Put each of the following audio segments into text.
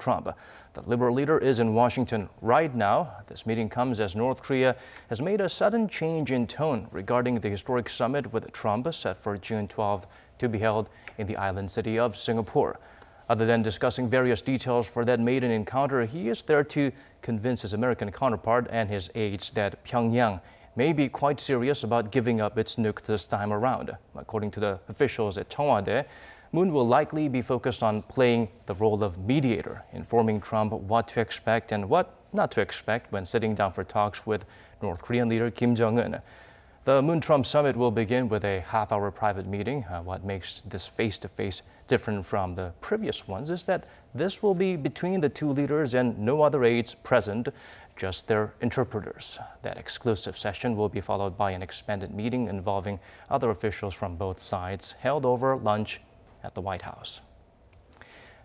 Donald Trump. The liberal leader is in Washington right now. This meeting comes as North Korea has made a sudden change in tone regarding the historic summit with Trump set for June 12th to be held in the island city of Singapore. Other than discussing various details for that maiden encounter, he is there to convince his American counterpart and his aides that Pyongyang may be quite serious about giving up its nuke this time around. According to the officials at Cheongwade, Moon will likely be focused on playing the role of mediator, informing Trump what to expect and what not to expect when sitting down for talks with North Korean leader Kim Jong-un. The Moon-Trump summit will begin with a half-hour private meeting. What makes this face-to-face different from the previous ones is that this will be between the two leaders and no other aides present, just their interpreters. That exclusive session will be followed by an expanded meeting involving other officials from both sides, held over lunch at the White House.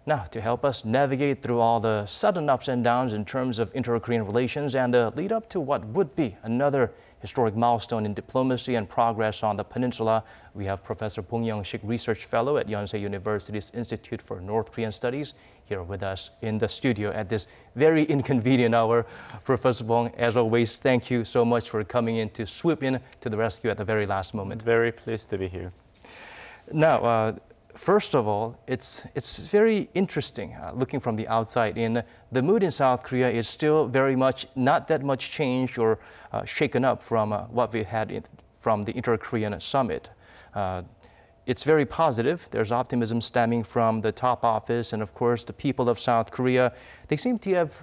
Now, to help us navigate through all the sudden ups and downs in terms of inter-Korean relations and the lead up to what would be another historic milestone in diplomacy and progress on the peninsula, we have Professor Bong Young-sik, Research Fellow at Yonsei University's Institute for North Korean Studies, here with us in the studio at this very inconvenient hour. Professor Bong, as always, thank you so much for coming in to swoop in to the rescue at the very last moment. Very pleased to be here. Now, first of all, it's very interesting looking from the outside in. The mood in South Korea is still very much not that much changed or shaken up from what we had from the inter-Korean summit. It's very positive. There's optimism stemming from the top office and, of course, the people of South Korea. They seem to have,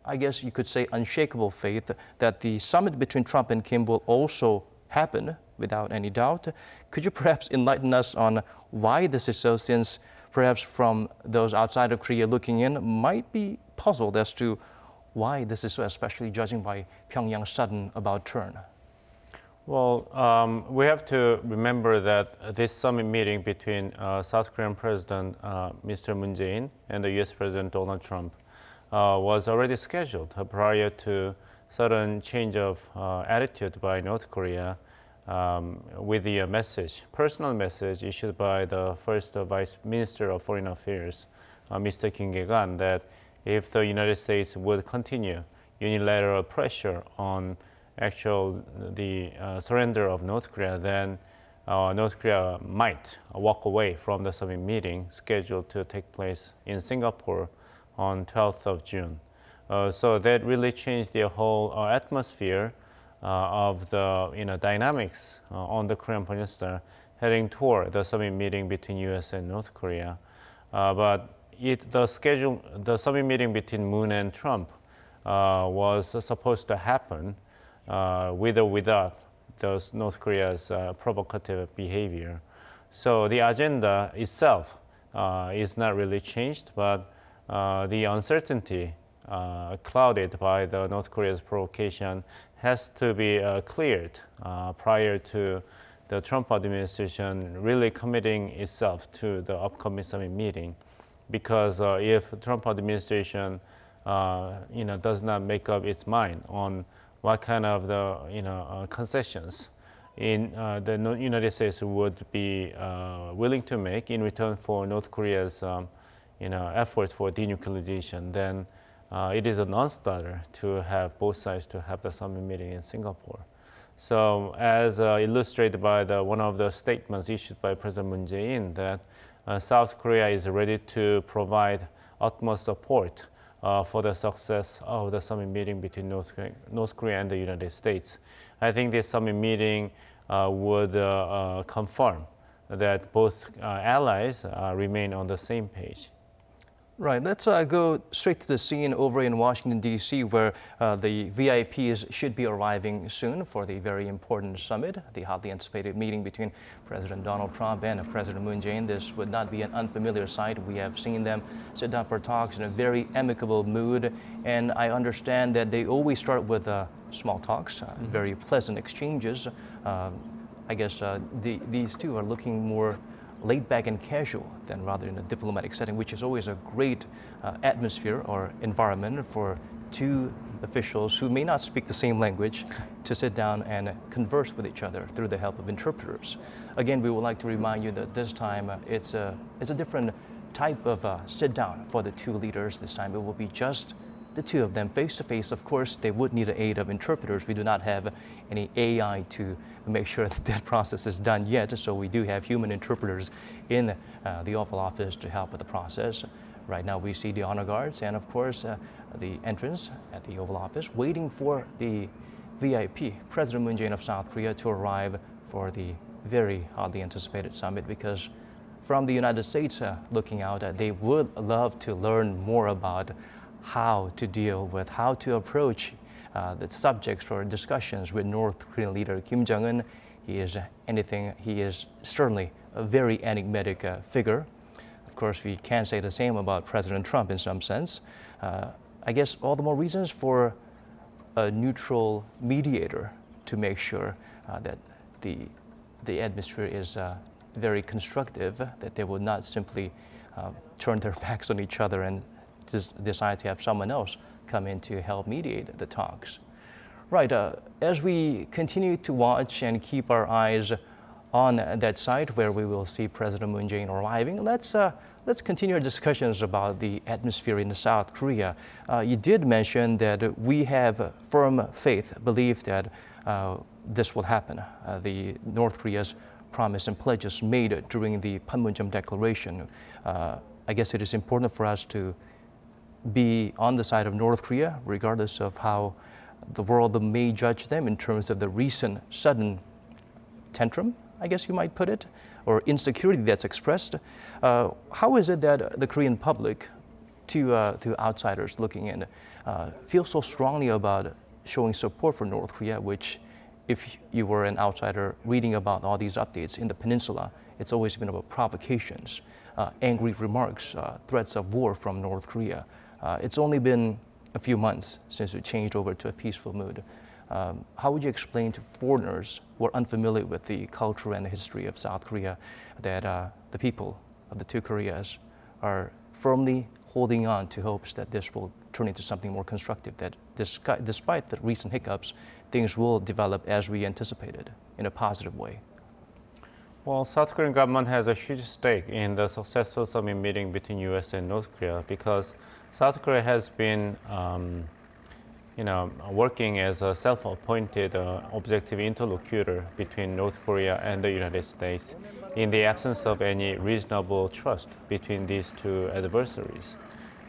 I guess you could say, unshakable faith that the summit between Trump and Kim will also happen without any doubt. Could you perhaps enlighten us on why this is so, since perhaps from those outside of Korea looking in might be puzzled as to why this is so, especially judging by Pyongyang's sudden about turn? Well, we have to remember that this summit meeting between South Korean President Mr. Moon Jae-in and the U.S. President Donald Trump was already scheduled prior to sudden change of attitude by North Korea with the personal message issued by the first Vice Minister of Foreign Affairs, Mr. Kim Jae-in, that if the United States would continue unilateral pressure on the surrender of North Korea, then North Korea might walk away from the summit meeting scheduled to take place in Singapore on 12th of June. So that really changed the whole atmosphere of the dynamics on the Korean Peninsula heading toward the summit meeting between U.S. and North Korea. But the summit meeting between Moon and Trump was supposed to happen with or without those North Korea's provocative behavior. So the agenda itself is not really changed, but the uncertainty clouded by the North Korea's provocation has to be cleared prior to the Trump administration really committing itself to the upcoming summit meeting. Because if the Trump administration does not make up its mind on what kind of concessions the United States would be willing to make in return for North Korea's effort for denuclearization, then it is a non-starter to have both sides to have the summit meeting in Singapore. So, as illustrated by one of the statements issued by President Moon Jae-in, that South Korea is ready to provide utmost support for the success of the summit meeting between North Korea and the United States. I think this summit meeting would confirm that both allies remain on the same page. Right, let's go straight to the scene over in Washington, D.C., where the VIPs should be arriving soon for the very important summit, the hotly anticipated meeting between President Donald Trump and President Moon Jae-in. This would not be an unfamiliar sight. We have seen them sit down for talks in a very amicable mood, and I understand that they always start with small talks, very pleasant exchanges. I guess these two are looking more laid back and casual than rather in a diplomatic setting, which is always a great atmosphere or environment for two officials who may not speak the same language to sit down and converse with each other through the help of interpreters. Again, we would like to remind you that this time it's a different type of sit-down for the two leaders this time. It will be just the two of them face-to-face. Of course, they would need the aid of interpreters. We do not have any AI to make sure that process is done yet, so we do have human interpreters in the Oval Office to help with the process. Right now we see the honor guards and of course the entrance at the Oval Office waiting for the VIP, President Moon Jae-in of South Korea, to arrive for the very hotly anticipated summit, because from the United States looking out, they would love to learn more about how to deal with, how to approach the subjects for discussions with North Korean leader Kim Jong-un. He is certainly a very enigmatic figure. Of course, we can't say the same about President Trump in some sense. I guess all the more reasons for a neutral mediator to make sure that the atmosphere is very constructive, that they will not simply turn their backs on each other and just decide to have someone else come in to help mediate the talks. Right, as we continue to watch and keep our eyes on that site where we will see President Moon Jae-in arriving, let's continue our discussions about the atmosphere in South Korea. You did mention that we have firm faith, belief that this will happen. The North Korea's promise and pledges made during the Panmunjom Declaration. I guess it is important for us to be on the side of North Korea, regardless of how the world may judge them in terms of the recent sudden tantrum, I guess you might put it, or insecurity that's expressed. How is it that the Korean public, to outsiders looking in, feel so strongly about showing support for North Korea, which, if you were an outsider reading about all these updates in the peninsula, it's always been about provocations, angry remarks, threats of war from North Korea. It's only been a few months since it changed over to a peaceful mood. How would you explain to foreigners who are unfamiliar with the culture and the history of South Korea that the people of the two Koreas are firmly holding on to hopes that this will turn into something more constructive, that despite the recent hiccups, things will develop as we anticipated in a positive way? Well, South Korean government has a huge stake in the successful summit meeting between U.S. and North Korea, because South Korea has been working as a self-appointed objective interlocutor between North Korea and the United States in the absence of any reasonable trust between these two adversaries.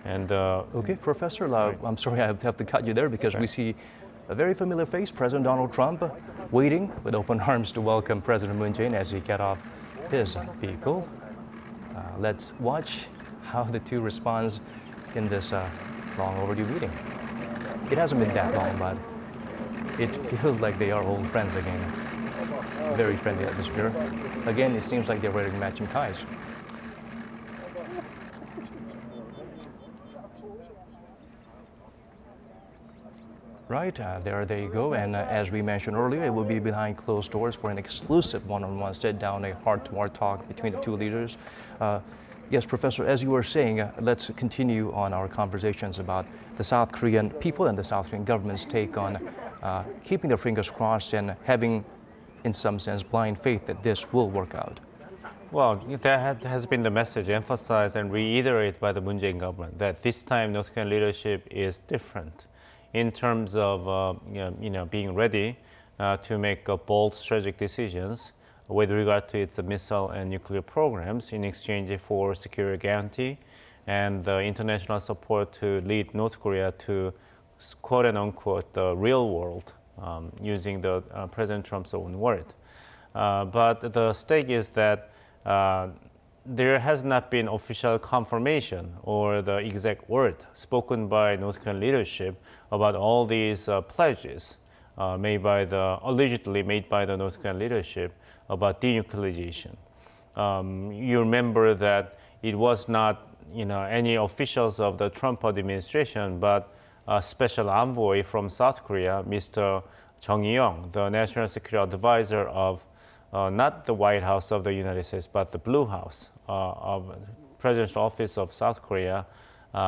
And okay, Professor, I'm sorry I have to cut you there, because we see a very familiar face, President Donald Trump, waiting with open arms to welcome President Moon Jae-in as he get off his vehicle. Let's watch how the two respond in this long overdue meeting. It hasn't been that long, but it feels like they are old friends again. Very friendly atmosphere. Again, it seems like they're wearing matching ties. Right, there they go, and as we mentioned earlier, it will be behind closed doors for an exclusive one-on-one sit-down, a heart-to-heart talk between the two leaders. Yes, Professor, as you were saying, let's continue on our conversations about the South Korean people and the South Korean government's take on keeping their fingers crossed and having, in some sense, blind faith that this will work out. Well, that has been the message emphasized and reiterated by the Moon Jae-in government, that this time North Korean leadership is different in terms of being ready to make bold strategic decisions with regard to its missile and nuclear programs in exchange for security guarantee and international support to lead North Korea to quote and unquote the real world, using the President Trump's own word. But the stake is that there has not been official confirmation or the exact word spoken by North Korean leadership about all these pledges allegedly made by the North Korean leadership about denuclearization. You remember that it was not any officials of the Trump administration, but a special envoy from South Korea, Mr. Jung Eui-young, the national security advisor of not the White House of the United States, but the Blue House of Presidential Office of South Korea,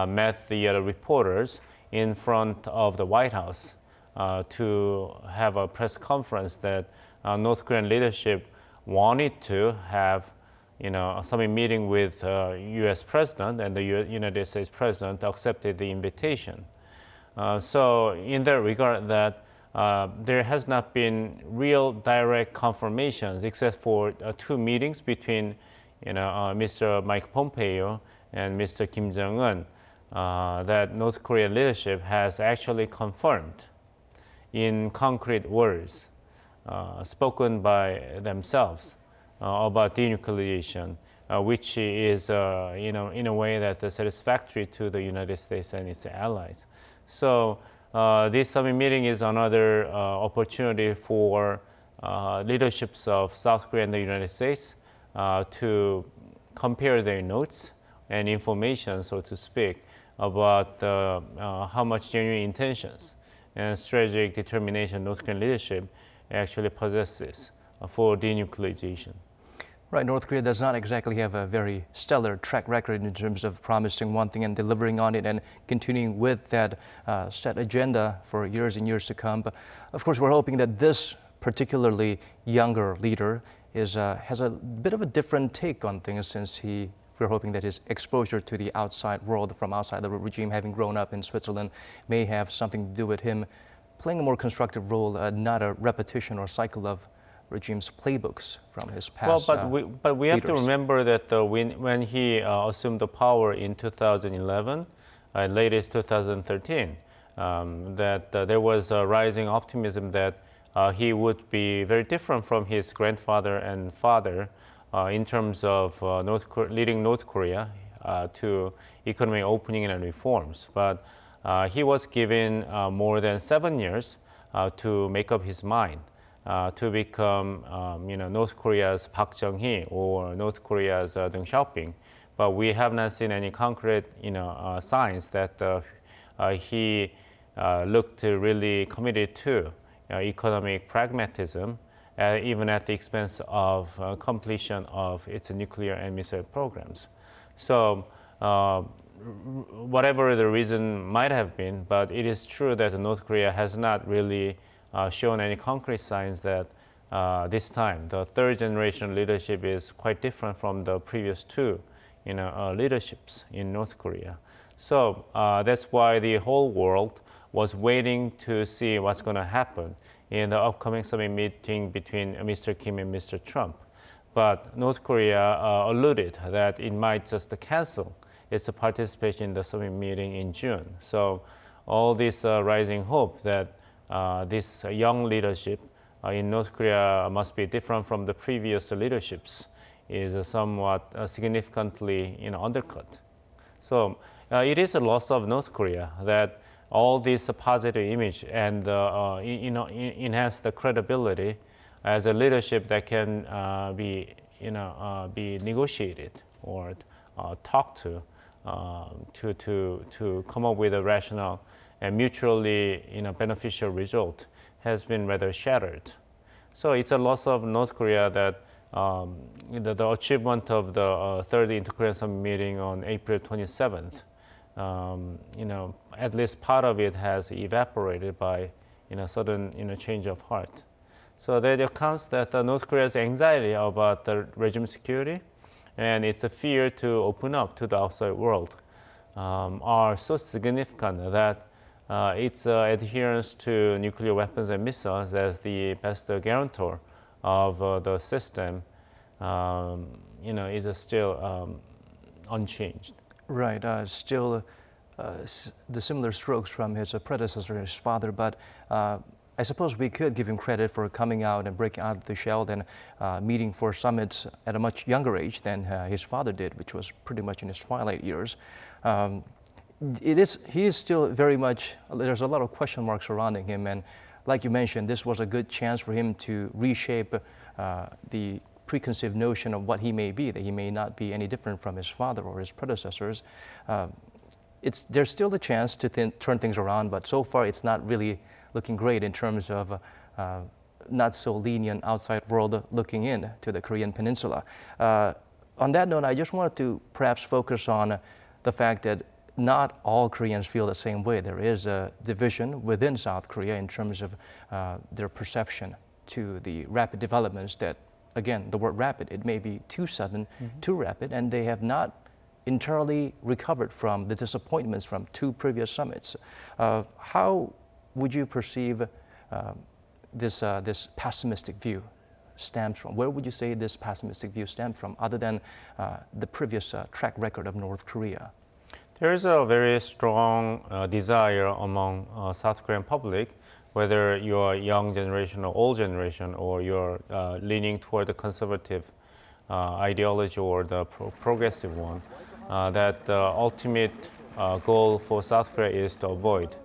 met the reporters in front of the White House to have a press conference that North Korean leadership wanted to have summit meeting with U.S. President, and the United States President accepted the invitation. So in that regard, that there has not been real direct confirmations except for 2 meetings between Mr. Mike Pompeo and Mr. Kim Jong-un that North Korean leadership has actually confirmed in concrete words spoken by themselves about denuclearization, which is in a way that is satisfactory to the United States and its allies. So this summit meeting is another opportunity for leaderships of South Korea and the United States to compare their notes and information, so to speak, about how much genuine intentions and strategic determination North Korean leadership actually possesses for denuclearization. Right, North Korea does not exactly have a very stellar track record in terms of promising one thing and delivering on it and continuing with that set agenda for years and years to come. But of course, we're hoping that this particularly younger leader has a bit of a different take on things, since we're hoping that his exposure to the outside world from outside the regime, having grown up in Switzerland, may have something to do with him playing a more constructive role, not a repetition or cycle of regime's playbooks from his past. Well, but we have to remember that when he assumed the power in 2011, latest 2013, that there was a rising optimism that he would be very different from his grandfather and father in terms of leading North Korea to economic opening and reforms. But he was given more than 7 years to make up his mind. To become, North Korea's Park Chung-hee or North Korea's Deng Xiaoping, but we have not seen any concrete, signs that he looked really committed to economic pragmatism, even at the expense of completion of its nuclear and missile programs. So, whatever the reason might have been, but it is true that North Korea has not really shown any concrete signs that this time the third generation leadership is quite different from the previous 2 leaderships in North Korea. So that's why the whole world was waiting to see what's going to happen in the upcoming summit meeting between Mr. Kim and Mr. Trump. But North Korea alluded that it might just cancel its participation in the summit meeting in June. So all this rising hope that this young leadership in North Korea must be different from the previous leaderships is somewhat significantly undercut. So it is a loss of North Korea that all this positive image and enhance the credibility as a leadership that can be negotiated or talked to come up with a rational and mutually beneficial result has been rather shattered. So it's a loss of North Korea that the achievement of the third Inter-Korean Summit meeting on April 27th, at least part of it has evaporated by sudden change of heart. So that accounts that North Korea's anxiety about the regime security and its fear to open up to the outside world are so significant that its adherence to nuclear weapons and missiles as the best guarantor of the system, is still unchanged. Right, still the similar strokes from his predecessor, his father, but I suppose we could give him credit for coming out and breaking out of the shell and meeting for summits at a much younger age than his father did, which was pretty much in his twilight years. He is still very much, there's a lot of question marks surrounding him, and like you mentioned, this was a good chance for him to reshape the preconceived notion of what he may be, that he may not be any different from his father or his predecessors. There's still the chance to turn things around, but so far it's not really looking great in terms of not so lenient outside world looking in to the Korean Peninsula. On that note, I just wanted to perhaps focus on the fact that not all Koreans feel the same way. There is a division within South Korea in terms of their perception to the rapid developments that again, the word rapid, it may be too sudden, too rapid, and they have not entirely recovered from the disappointments from two previous summits. How would you perceive this pessimistic view stems from? Where would you say this pessimistic view stems from, other than the previous track record of North Korea? There is a very strong desire among South Korean public, whether you're young generation or old generation, or you're leaning toward the conservative ideology or the progressive one, that the ultimate goal for South Korea is to avoid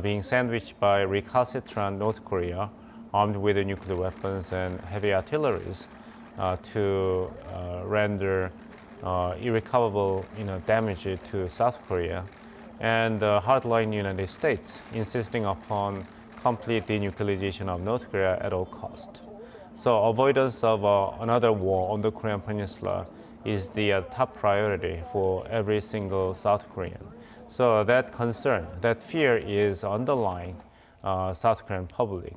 being sandwiched by recalcitrant North Korea, armed with nuclear weapons and heavy artilleries, to render irrecoverable damage to South Korea, and the hardline United States insisting upon complete denuclearization of North Korea at all costs. So avoidance of another war on the Korean Peninsula is the top priority for every single South Korean. So that concern, that fear is underlying South Korean public.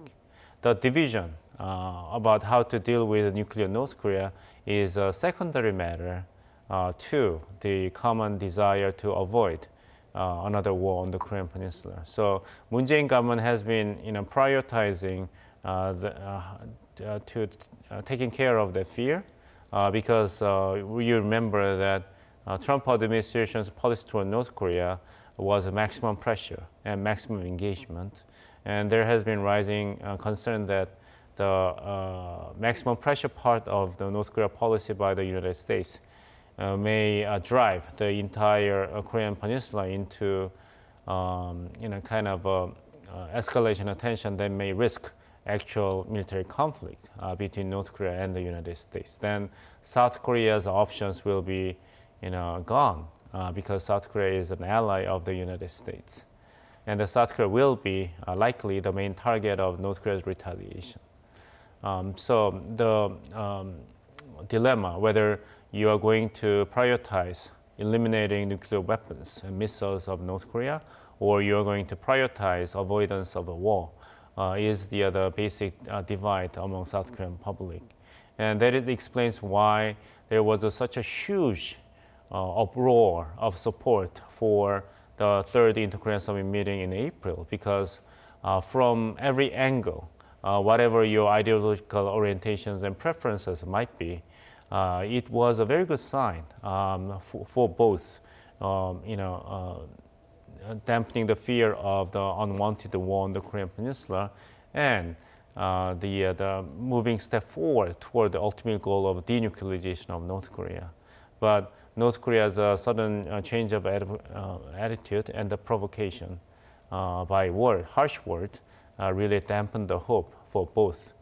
The division about how to deal with nuclear North Korea is a secondary matter to the common desire to avoid another war on the Korean Peninsula. So Moon Jae-in government has been prioritizing taking care of the fear, because you remember that Trump administration's policy toward North Korea was maximum pressure and maximum engagement. And there has been rising concern that the maximum pressure part of the North Korea policy by the United States may drive the entire Korean Peninsula into kind of escalation of tension that may risk actual military conflict between North Korea and the United States. Then South Korea's options will be gone, because South Korea is an ally of the United States. And the South Korea will be likely the main target of North Korea's retaliation. So the dilemma, whether you are going to prioritize eliminating nuclear weapons and missiles of North Korea, or you are going to prioritize avoidance of a war, is the basic divide among South Korean public. And that it explains why there was such a huge uproar of support for the third Inter-Korean Summit meeting in April, because from every angle, whatever your ideological orientations and preferences might be, it was a very good sign for both, dampening the fear of the unwanted war on the Korean Peninsula, and the moving step forward toward the ultimate goal of denuclearization of North Korea. But North Korea's sudden change of attitude and the provocation by harsh word, really dampened the hope for both,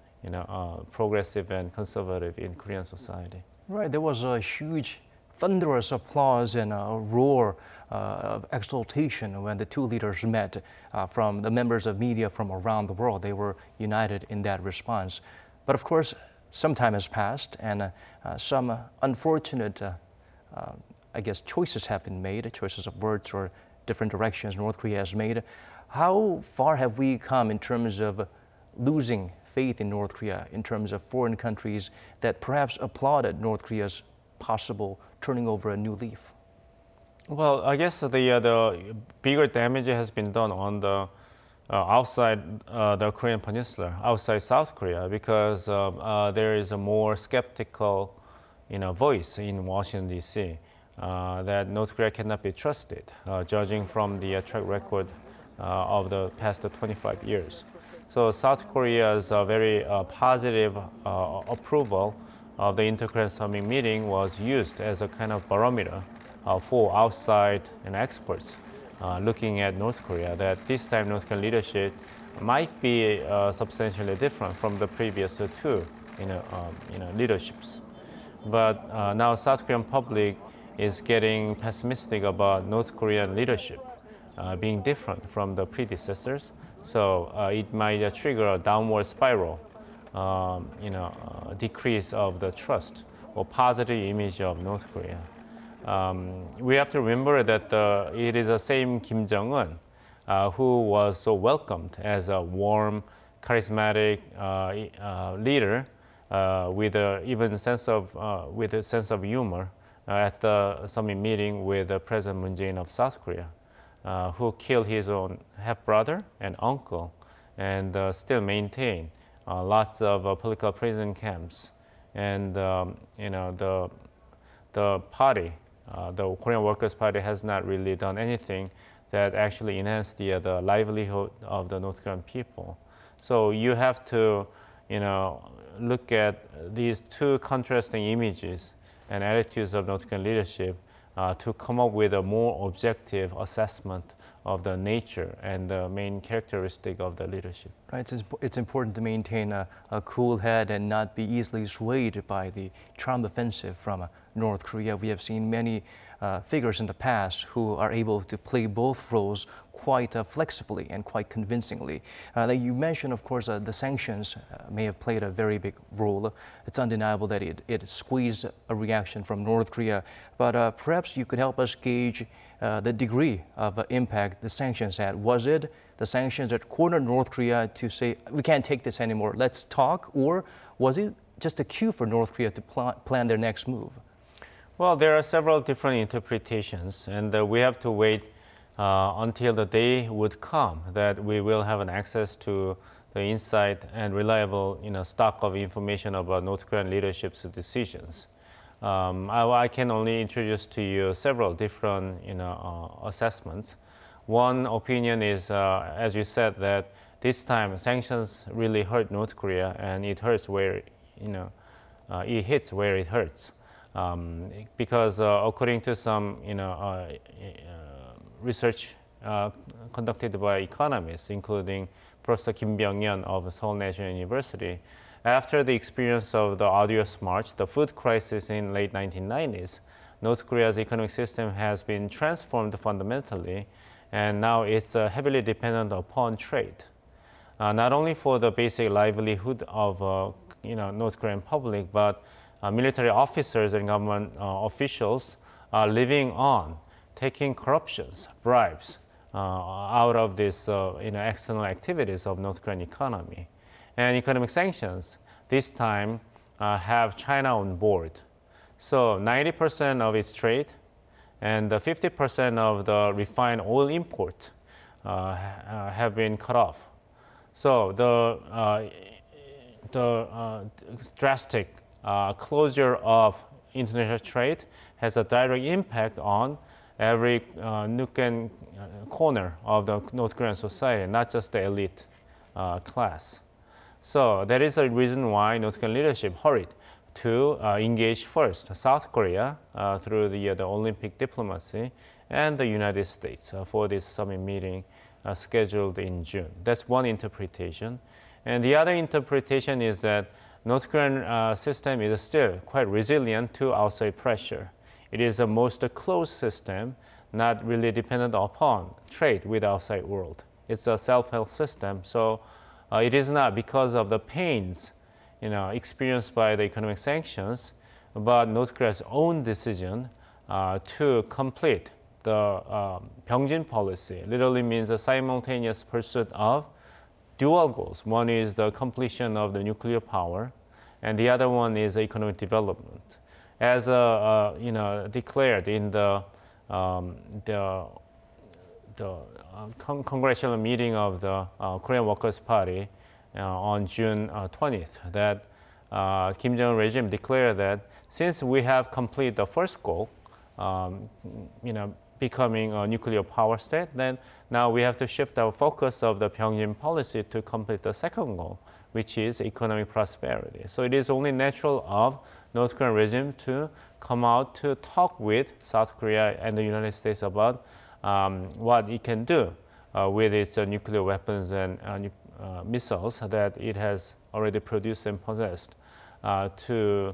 progressive and conservative in Korean society. Right, there was a huge thunderous applause and a roar of exultation when the two leaders met from the members of media from around the world. They were united in that response. But of course, some time has passed, and some unfortunate I guess choices have been made, choices of words or different directions North Korea has made. How far have we come in terms of losing faith in North Korea, in terms of foreign countries that perhaps applauded North Korea's possible turning over a new leaf? Well, I guess the bigger damage has been done on the outside the Korean Peninsula, outside South Korea, because there is a more skeptical voice in Washington, D.C. That North Korea cannot be trusted, judging from the track record of the past 25 years. So South Korea's very positive approval of the Inter-Korean Summit meeting was used as a kind of barometer for outside and experts looking at North Korea, that this time North Korean leadership might be substantially different from the previous two leaderships. But now South Korean public is getting pessimistic about North Korean leadership being different from the predecessors. So it might trigger a downward spiral, decrease of the trust or positive image of North Korea. We have to remember that it is the same Kim Jong-un who was so welcomed as a warm, charismatic leader with a sense of humor at the summit meeting with President Moon Jae-in of South Korea, who killed his own half-brother and uncle, and still maintain lots of political prison camps. And the party, the Korean Workers' Party, has not really done anything that actually enhanced the livelihood of the North Korean people. So you have to, look at these two contrasting images and attitudes of North Korean leadership to come up with a more objective assessment of the nature and the main characteristic of the leadership. Right, it's important to maintain a cool head and not be easily swayed by the Trump offensive from North Korea. We have seen many figures in the past who are able to play both roles quite flexibly and quite convincingly. You mentioned, of course, the sanctions may have played a very big role. It's undeniable that it squeezed a reaction from North Korea, but perhaps you could help us gauge the degree of impact the sanctions had. Was it the sanctions that cornered North Korea to say, we can't take this anymore, let's talk, or was it just a cue for North Korea to plan their next move? Well, there are several different interpretations, and we have to wait until the day would come that we will have an access to the insight and reliable stock of information about North Korean leadership's decisions. I can only introduce to you several different assessments. One opinion is, as you said, that this time sanctions really hurt North Korea, and it hurts where it hits where it hurts. Because according to some research conducted by economists, including Professor Kim Byung-yeon of Seoul National University, after the experience of the arduous march, the food crisis in late 1990s, North Korea's economic system has been transformed fundamentally, and now it's heavily dependent upon trade. Not only for the basic livelihood of North Korean public, but military officers and government officials are living on taking corruptions, bribes out of this external activities of North Korean economy. And economic sanctions this time have China on board. So 90% of its trade and 50% of the refined oil import have been cut off. So the drastic closure of international trade has a direct impact on every nook and corner of the North Korean society, not just the elite class. So that is the reason why North Korean leadership hurried to engage first South Korea through the Olympic diplomacy and the United States for this summit meeting scheduled in June. That's one interpretation. And the other interpretation is that North Korean system is still quite resilient to outside pressure. It is the most closed system, not really dependent upon trade with the outside world. It's a self-help system, so it is not because of the pains experienced by the economic sanctions, but North Korea's own decision to complete the Pyeongjin policy. Literally means a simultaneous pursuit of dual goals. One is the completion of the nuclear power, and the other one is economic development. As declared in the congressional meeting of the Korean Workers' Party on June 20th, that Kim Jong-un regime declared that since we have completed the first goal, becoming a nuclear power state, then now we have to shift our focus of the Pyeongjin policy to complete the second goal, which is economic prosperity. So it is only natural of North Korean regime to come out to talk with South Korea and the United States about what it can do with its nuclear weapons and missiles that it has already produced and possessed to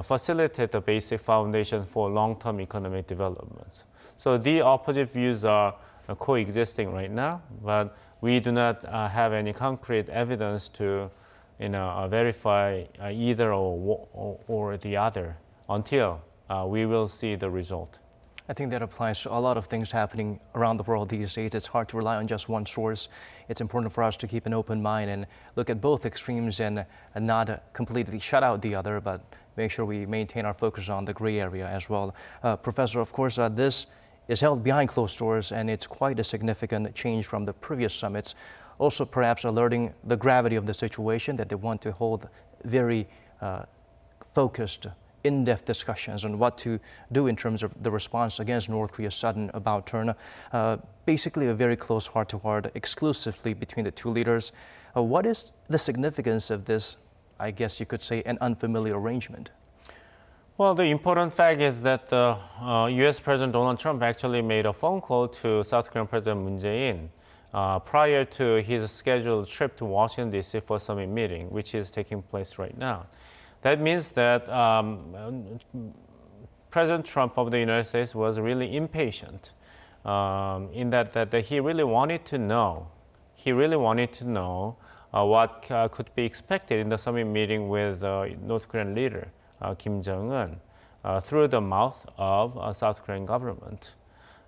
facilitate the basic foundation for long-term economic development. So the opposite views are coexisting right now, but we do not have any concrete evidence to verify either or the other until we will see the result. I think that applies to a lot of things happening around the world these days. It's hard to rely on just one source. It's important for us to keep an open mind and look at both extremes and not completely shut out the other, but make sure we maintain our focus on the gray area as well. Professor, of course, this is held behind closed doors, and it's quite a significant change from the previous summits. Also, perhaps alerting the gravity of the situation, that they want to hold very focused, in-depth discussions on what to do in terms of the response against North Korea's sudden about turn. Basically, a very close heart-to-heart exclusively between the two leaders. What is the significance of this, I guess you could say, an unfamiliar arrangement? Well, the important fact is that the U.S. President Donald Trump actually made a phone call to South Korean President Moon Jae-in prior to his scheduled trip to Washington, D.C. for summit meeting, which is taking place right now. That means that President Trump of the United States was really impatient in that he really wanted to know. He really wanted to know what could be expected in the summit meeting with North Korean leader Kim Jong-un through the mouth of South Korean government.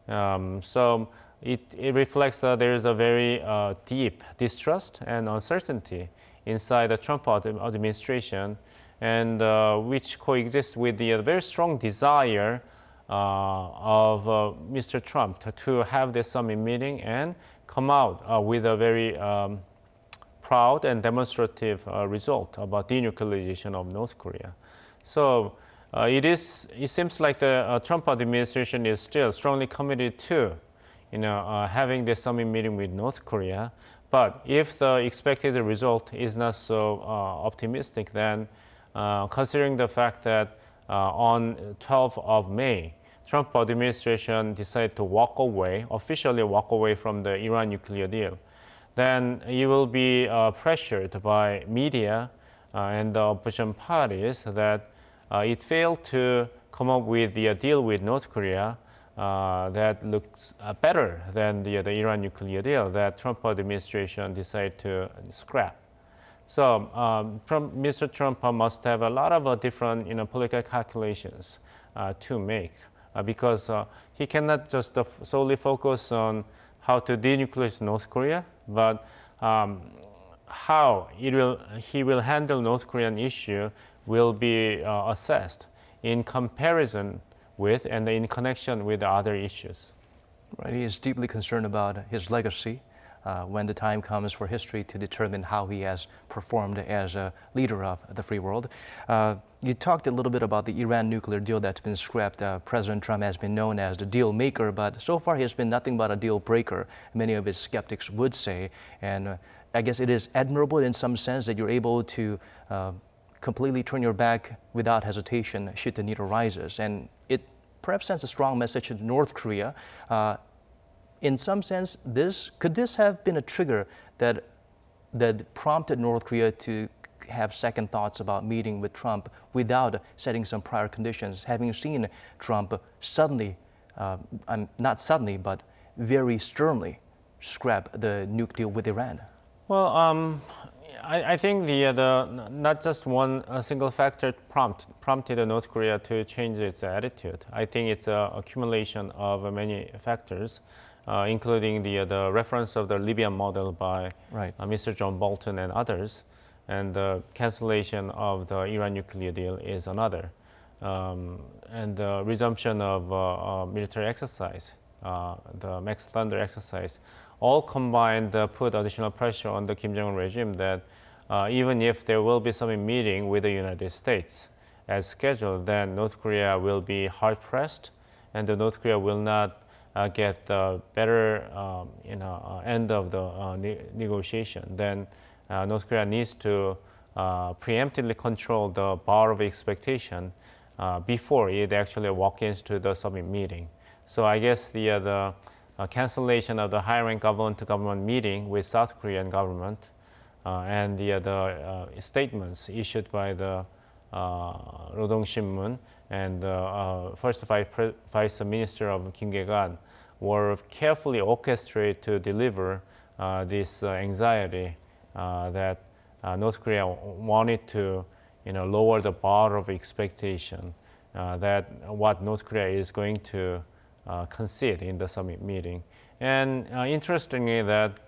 So it reflects that there is a very deep distrust and uncertainty inside the Trump administration, and which coexists with the very strong desire of Mr. Trump to have this summit meeting and come out with a very proud and demonstrative result about denuclearization of North Korea. So it seems like the Trump administration is still strongly committed to having this summit meeting with North Korea. But if the expected result is not so optimistic, then considering the fact that on 12th of May, Trump administration decided to officially walk away from the Iran nuclear deal, then it will be pressured by media and the opposition parties that it failed to come up with the deal with North Korea that looks better than the Iran nuclear deal that Trump administration decided to scrap. So Mr. Trump must have a lot of different political calculations to make because he cannot just solely focus on how to denuclearize North Korea, but how he will handle North Korean issue will be assessed in comparison with and in connection with other issues. Right, he is deeply concerned about his legacy when the time comes for history to determine how he has performed as a leader of the free world. You talked a little bit about the Iran nuclear deal that's been scrapped. President Trump has been known as the deal maker, but so far he has been nothing but a deal breaker, many of his skeptics would say. And I guess it is admirable in some sense that you're able to completely turn your back without hesitation should the need arises. And it perhaps sends a strong message to North Korea. In some sense, could this have been a trigger that prompted North Korea to have second thoughts about meeting with Trump without setting some prior conditions, having seen Trump suddenly, not suddenly, but very sternly scrap the nuke deal with Iran? Well, I think not just one single factor prompted North Korea to change its attitude. I think it's an accumulation of many factors, including the reference of the Libyan model by Mr. John Bolton and others, and the cancellation of the Iran nuclear deal is another, and the resumption of military exercise, the Max Thunder exercise, all combined put additional pressure on the Kim Jong-un regime that even if there will be some meeting with the United States as scheduled, then North Korea will be hard-pressed, and North Korea will not get the better end of the negotiation. Then North Korea needs to preemptively control the bar of expectation before it actually walks into the summit meeting. So I guess the cancellation of the high-rank government-to-government meeting with South Korean government and the statements issued by the Rodong Shinmun and first Vice Minister of Kim Gae-gan were carefully orchestrated to deliver this anxiety that North Korea wanted to lower the bar of expectation that what North Korea is going to concede in the summit meeting. And interestingly, that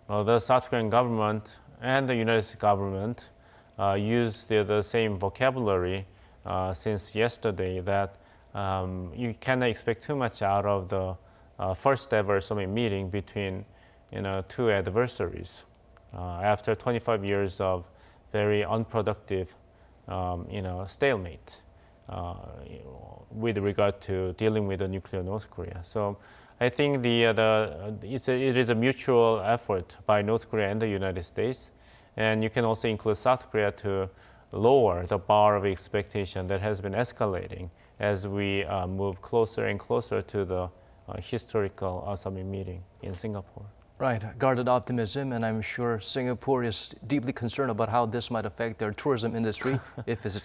the South Korean government and the United States government use the same vocabulary since yesterday, that you cannot expect too much out of the first ever summit meeting between two adversaries after 25 years of very unproductive stalemate with regard to dealing with the nuclear North Korea. So I think it is a mutual effort by North Korea and the United States, and you can also include South Korea to lower the bar of expectation that has been escalating as we move closer and closer to the historical summit meeting in Singapore. Right, guarded optimism, and I'm sure Singapore is deeply concerned about how this might affect their tourism industry if it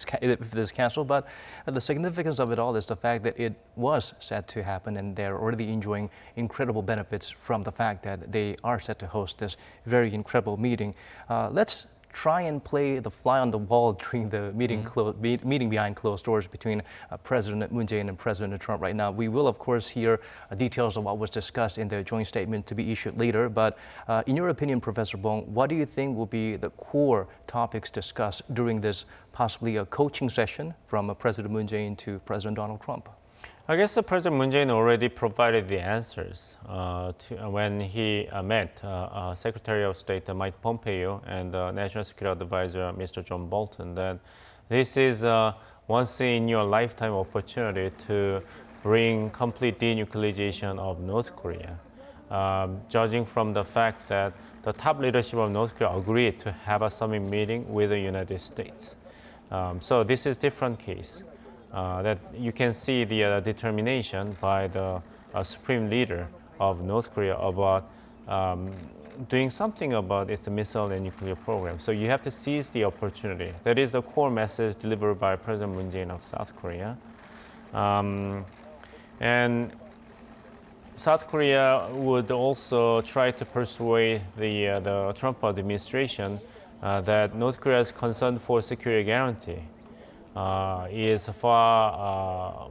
is canceled. But the significance of it all is the fact that it was set to happen, and they're already enjoying incredible benefits from the fact that they are set to host this very incredible meeting. Let's try and play the fly on the wall during the meeting behind closed doors between President Moon Jae-in and President Trump right now. We will, of course, hear details of what was discussed in the joint statement to be issued later. But in your opinion, Professor Bong, what do you think will be the core topics discussed during this possibly a coaching session from President Moon Jae-in to President Donald Trump? I guess President Moon Jae-in already provided the answers when he met Secretary of State Mike Pompeo and National Security Advisor Mr. John Bolton, that this is a once-in-your-lifetime opportunity to bring complete denuclearization of North Korea, judging from the fact that the top leadership of North Korea agreed to have a summit meeting with the United States. So this is a different case. That you can see the determination by the supreme leader of North Korea about doing something about its missile and nuclear program. So you have to seize the opportunity. That is the core message delivered by President Moon Jae-in of South Korea. And South Korea would also try to persuade the Trump administration that North Korea's concern for security guarantee is far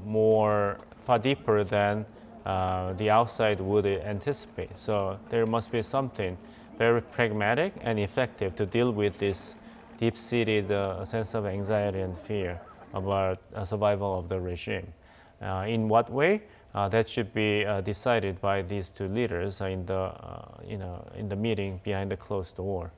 deeper than the outside would anticipate. So there must be something very pragmatic and effective to deal with this deep-seated sense of anxiety and fear about survival of the regime. In what way? That should be decided by these two leaders in the meeting behind the closed door.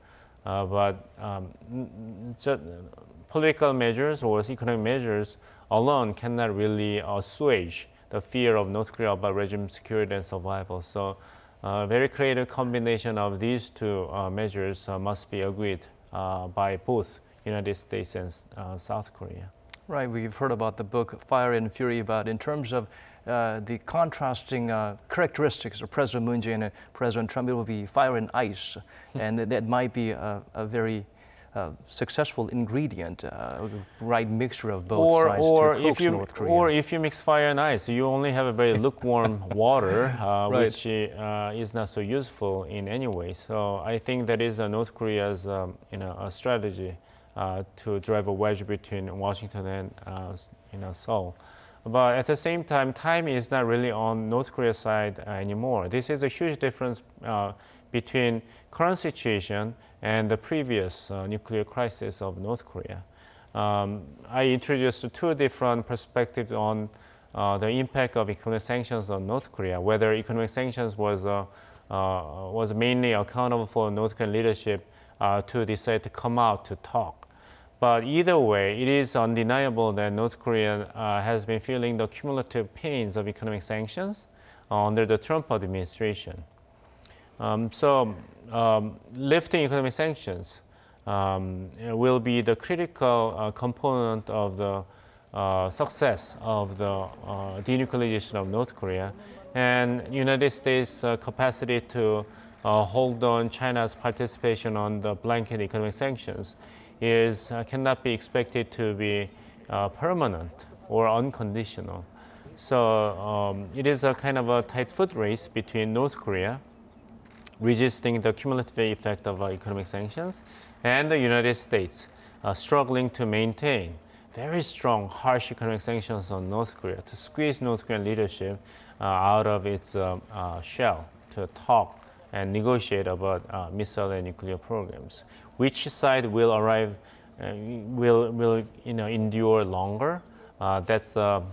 Political measures or economic measures alone cannot really assuage the fear of North Korea about regime security and survival. So a very creative combination of these two measures must be agreed by both United States and South Korea. Right, we've heard about the book Fire and Fury, but in terms of the contrasting characteristics of President Moon Jae-in and President Trump, it will be fire and ice, and that might be a very successful ingredient, right mixture of both sides to coax North Korea. Or if you mix fire and ice, you only have a very lukewarm water, right, which is not so useful in any way. So I think that is North Korea's a strategy to drive a wedge between Washington and Seoul. But at the same time is not really on North Korea's side anymore. This is a huge difference between current situation and the previous nuclear crisis of North Korea. I introduced two different perspectives on the impact of economic sanctions on North Korea, whether economic sanctions was mainly accountable for North Korean leadership to decide to come out to talk. But either way, it is undeniable that North Korea has been feeling the cumulative pains of economic sanctions under the Trump administration. Lifting economic sanctions will be the critical component of the success of the denuclearization of North Korea, and United States' capacity to hold on China's participation on the blanket economic sanctions cannot be expected to be permanent or unconditional. So it is a kind of a tight foot race between North Korea resisting the cumulative effect of economic sanctions and the United States struggling to maintain very strong, harsh economic sanctions on North Korea to squeeze North Korean leadership out of its shell to talk and negotiate about missile and nuclear programs. Which side will arrive, will endure longer? That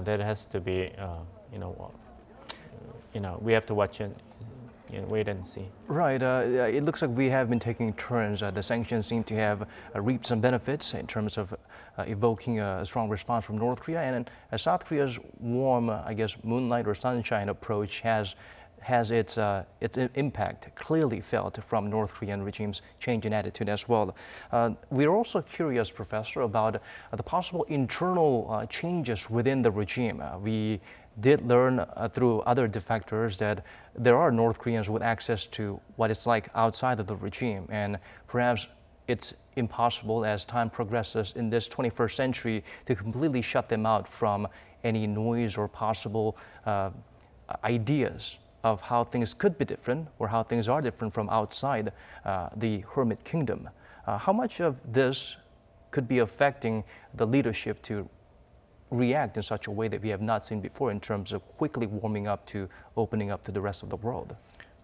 has to be, we have to watch and wait and see. Right. It looks like we have been taking turns. The sanctions seem to have reaped some benefits in terms of evoking a strong response from North Korea, and South Korea's warm, I guess, moonlight or sunshine approach has its impact clearly felt from North Korean regime's change in attitude as well. We're also curious, Professor, about the possible internal changes within the regime. We did learn through other defectors that there are North Koreans with access to what it's like outside of the regime, and perhaps it's impossible as time progresses in this 21st century to completely shut them out from any noise or possible ideas of how things could be different or how things are different from outside the hermit kingdom. How much of this could be affecting the leadership to react in such a way that we have not seen before in terms of quickly warming up to opening up to the rest of the world?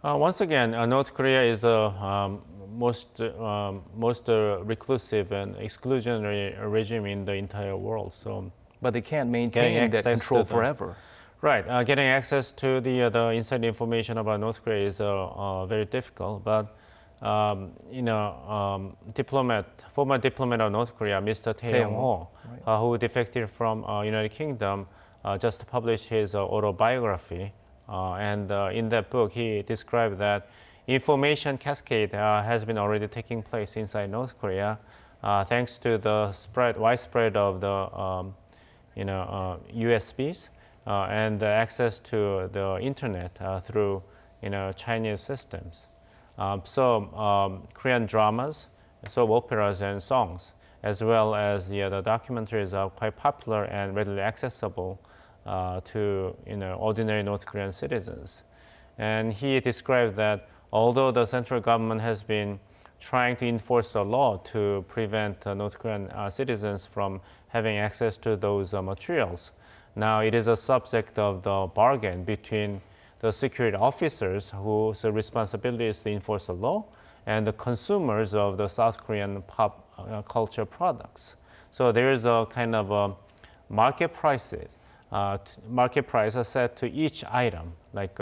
Once again, North Korea is a most reclusive and exclusionary regime in the entire world. So, but they can't maintain that control forever. Right. Getting access to the inside information about North Korea is very difficult. But former diplomat of North Korea, Mr. Tae-yong-ho, who defected from United Kingdom, just published his autobiography. And in that book, he described that information cascade has been already taking place inside North Korea, thanks to the widespread of the USBs and the access to the internet through Chinese systems. Korean dramas, soap operas, and songs, as well as the documentaries, are quite popular and readily accessible to ordinary North Korean citizens. And he described that although the central government has been trying to enforce the law to prevent North Korean citizens from having access to those materials, now it is a subject of the bargain between the security officers whose responsibility is to enforce the law and the consumers of the South Korean pop culture products. So there is a kind of a market price set to each item. Like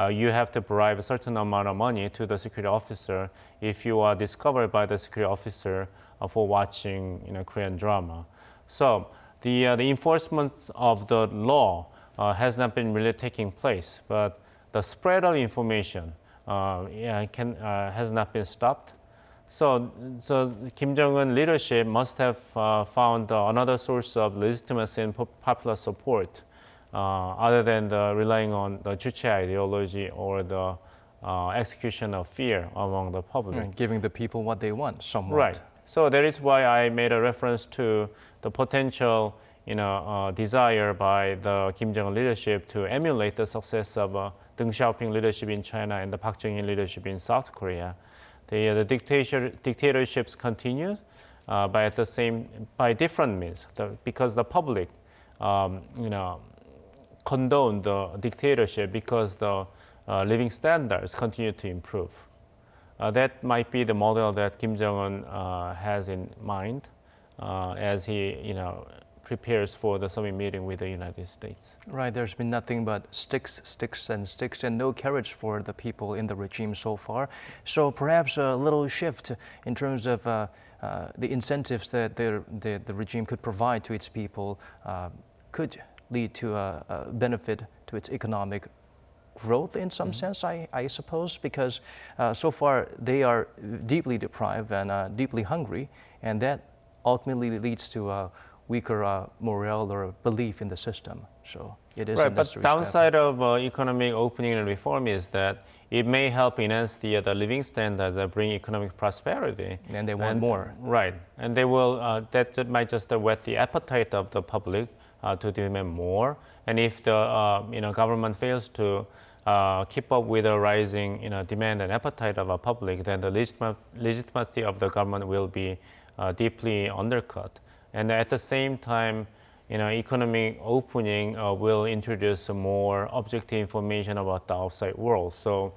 you have to bribe a certain amount of money to the security officer if you are discovered by the security officer for watching Korean drama. So the enforcement of the law has not been really taking place, but the spread of information has not been stopped. So Kim Jong-un leadership must have found another source of legitimacy and popular support other than relying on the Juche ideology or the execution of fear among the public. And giving the people what they want, somewhat. Right. So that is why I made a reference to the potential desire by the Kim Jong-un leadership to emulate the success of Deng Xiaoping leadership in China and the Park Chung-hee leadership in South Korea. The dictatorships continue, by different means, because the public, condone the dictatorship because the living standards continue to improve. That might be the model that Kim Jong-un has in mind as he, prepares for the summit meeting with the United States. Right, there's been nothing but sticks, sticks, and sticks, and no carrots for the people in the regime so far. So perhaps a little shift in terms of the incentives that the regime could provide to its people could lead to a benefit to its economic growth in some sense, I suppose, because so far they are deeply deprived and deeply hungry, and that ultimately leads to a weaker morale or belief in the system. So it is right, but downside of economic opening and reform is that it may help enhance the living standards that bring economic prosperity. And they want more. Right, and they will, that might just whet the appetite of the public to demand more. And if the government fails to keep up with the rising demand and appetite of the public, then the legitimacy of the government will be deeply undercut. And at the same time, economic opening will introduce more objective information about the outside world. So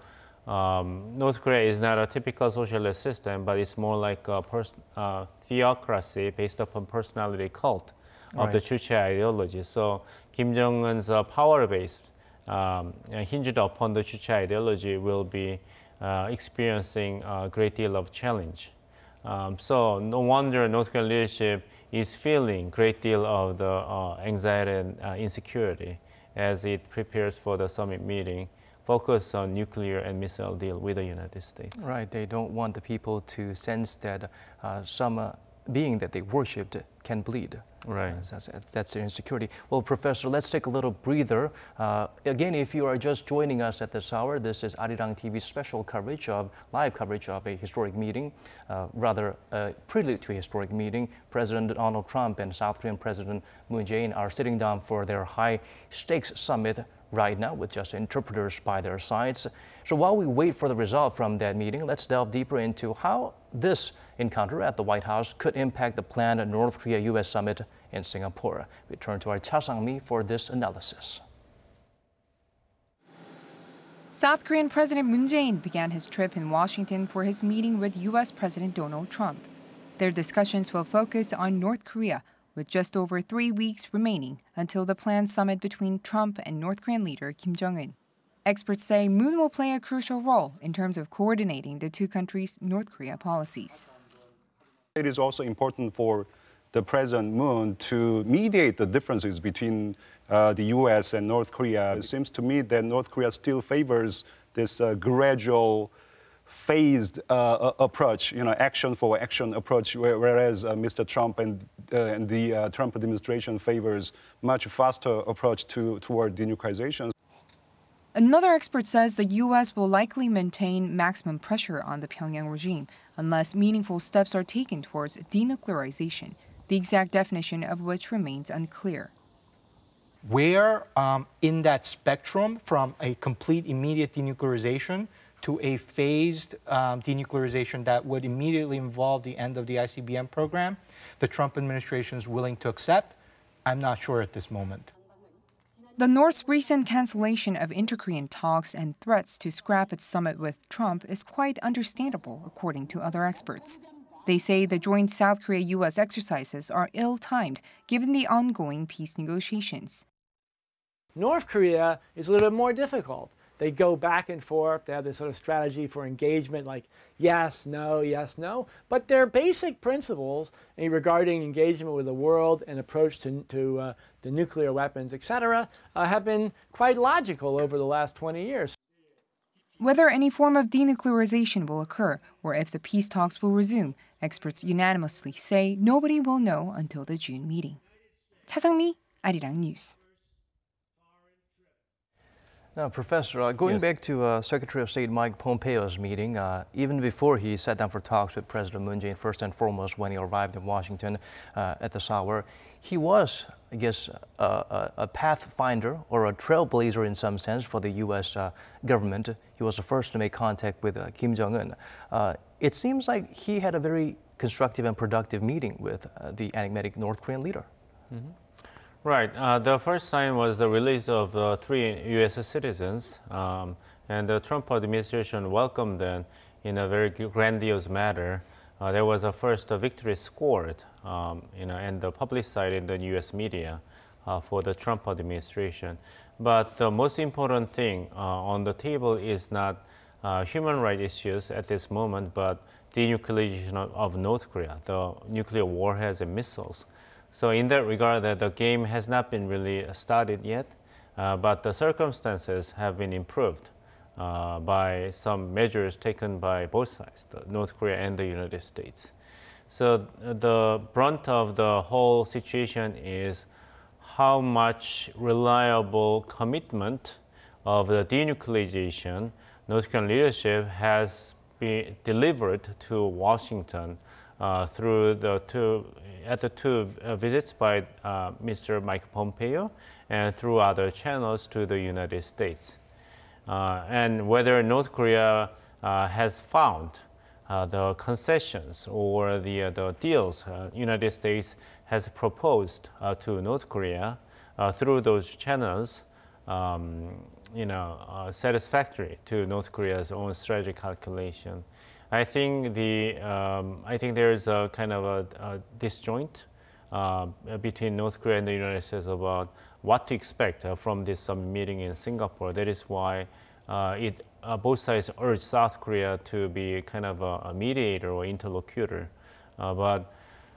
North Korea is not a typical socialist system, but it's more like a theocracy based upon personality cult of the Juche ideology. So Kim Jong-un's power base hinged upon the Juche ideology will be experiencing a great deal of challenge. So no wonder North Korean leadership is feeling a great deal of the anxiety and insecurity as it prepares for the summit meeting, focus on nuclear and missile deal with the United States. Right, they don't want the people to sense that some being that they worshipped can bleed. Right. That's their insecurity. Well, Professor, let's take a little breather. Again, if you are just joining us at this hour, this is Arirang TV's special coverage live coverage of a historic meeting, rather a prelude to a historic meeting. President Donald Trump and South Korean President Moon Jae-in are sitting down for their high-stakes summit right now with just interpreters by their sides. So while we wait for the result from that meeting, let's delve deeper into how this encounter at the White House could impact the planned North Korea-U.S. summit in Singapore. We turn to our Cha Sang-mi for this analysis. South Korean President Moon Jae-in began his trip in Washington for his meeting with U.S. President Donald Trump. Their discussions will focus on North Korea, with just over 3 weeks remaining until the planned summit between Trump and North Korean leader Kim Jong-un. Experts say Moon will play a crucial role in terms of coordinating the two countries' North Korea policies. It is also important for the President Moon to mediate the differences between the U.S. and North Korea. It seems to me that North Korea still favors this gradual, phased approach, action for action approach, whereas Mr. Trump and the Trump administration favors much faster approach toward denuclearization. Another expert says the U.S. will likely maintain maximum pressure on the Pyongyang regime unless meaningful steps are taken towards denuclearization, the exact definition of which remains unclear. Where in that spectrum from a complete immediate denuclearization to a phased denuclearization that would immediately involve the end of the ICBM program, the Trump administration is willing to accept, I'm not sure at this moment. The North's recent cancellation of inter-Korean talks and threats to scrap its summit with Trump is quite understandable, according to other experts. They say the joint South Korea-U.S. exercises are ill-timed, given the ongoing peace negotiations. North Korea is a little bit more difficult. They go back and forth. They have this sort of strategy for engagement, like yes, no. But their basic principles regarding engagement with the world and approach to the nuclear weapons, etc., have been quite logical over the last 20 years. Whether any form of denuclearization will occur or if the peace talks will resume, experts unanimously say nobody will know until the June meeting. Cha Sang-mi, Arirang News. Now, Professor, going back to Secretary of State Mike Pompeo's meeting, even before he sat down for talks with President Moon Jae-in, first and foremost, when he arrived in Washington at this hour, he was, I guess, a pathfinder or a trailblazer in some sense for the U.S. government. He was the first to make contact with Kim Jong-un. It seems like he had a very constructive and productive meeting with the enigmatic North Korean leader. Mm-hmm. Right. The first sign was the release of 3 U.S. citizens, and the Trump administration welcomed them in a very grandiose manner. There was a first victory scored, and publicized in the U.S. media for the Trump administration. But the most important thing on the table is not human rights issues at this moment, but denuclearization of North Korea, the nuclear warheads and missiles. So in that regard, the game has not been really started yet, but the circumstances have been improved by some measures taken by both sides, North Korea and the United States. So the brunt of the whole situation is how much reliable commitment of the denuclearization North Korean leadership has been delivered to Washington through the two visits by Mr. Mike Pompeo and through other channels to the United States. And whether North Korea has found the concessions or the deals United States has proposed to North Korea through those channels, satisfactory to North Korea's own strategic calculation. I think there is a kind of a disjoint between North Korea and the United States about what to expect from this summit meeting in Singapore. That is why both sides urge South Korea to be kind of a mediator or interlocutor. But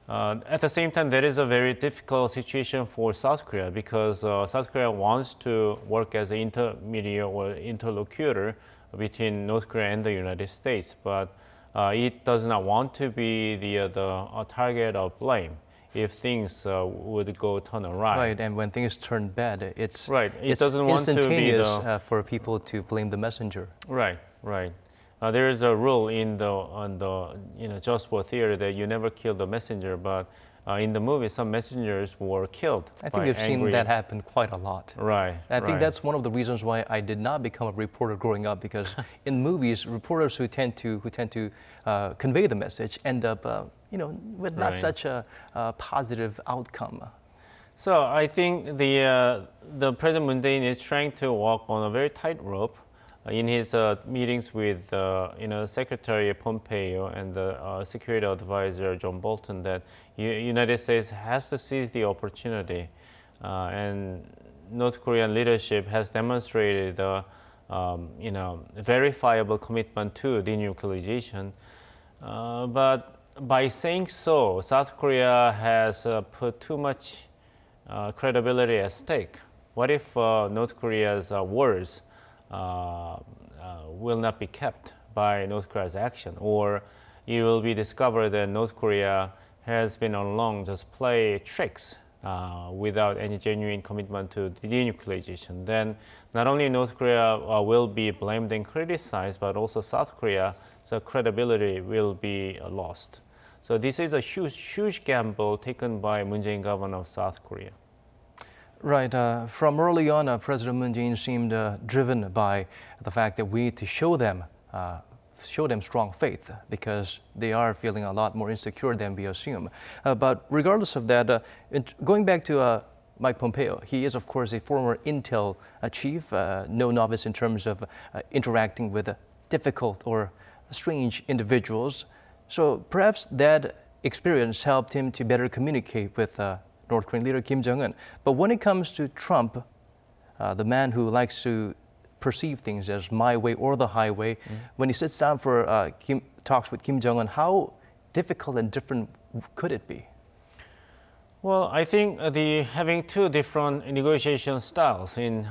at the same time, that is a very difficult situation for South Korea because South Korea wants to work as an intermediary or interlocutor between North Korea and the United States. But it does not want to be the target of blame if things would turn awry. Right, and when things turn bad, it's right. It doesn't want to be instantaneous for people to blame the messenger. Right, right. There is a rule in the Just War theater that you never kill the messenger, but in the movie, some messengers were killed. I think we've seen that happen quite a lot. Right. I think that's one of the reasons why I did not become a reporter growing up, because in movies, reporters who tend to convey the message end up, with not such a positive outcome. So I think the President Moon Jae-in is trying to walk on a very tight rope in his meetings with Secretary Pompeo and the Security Advisor John Bolton, that United States has to seize the opportunity, and North Korean leadership has demonstrated verifiable commitment to denuclearization. But by saying so, South Korea has put too much credibility at stake. What if North Korea's words will not be kept by North Korea's action, or it will be discovered that North Korea has been all along just play tricks without any genuine commitment to denuclearization? Then not only North Korea will be blamed and criticized, but also South Korea's credibility will be lost. So this is a huge gamble taken by Moon Jae-in, governor of South Korea. Right. From early on, President Moon Jae-in seemed driven by the fact that we need to show them strong faith, because they are feeling a lot more insecure than we assume. But regardless of that, going back to Mike Pompeo, he is, of course, a former intel chief, no novice in terms of interacting with difficult or strange individuals. So perhaps that experience helped him to better communicate with North Korean leader Kim Jong-un. But when it comes to Trump, the man who likes to perceive things as my way or the highway, when he sits down for talks with Kim Jong-un, how difficult and different could it be? Well, I think having two different negotiation styles in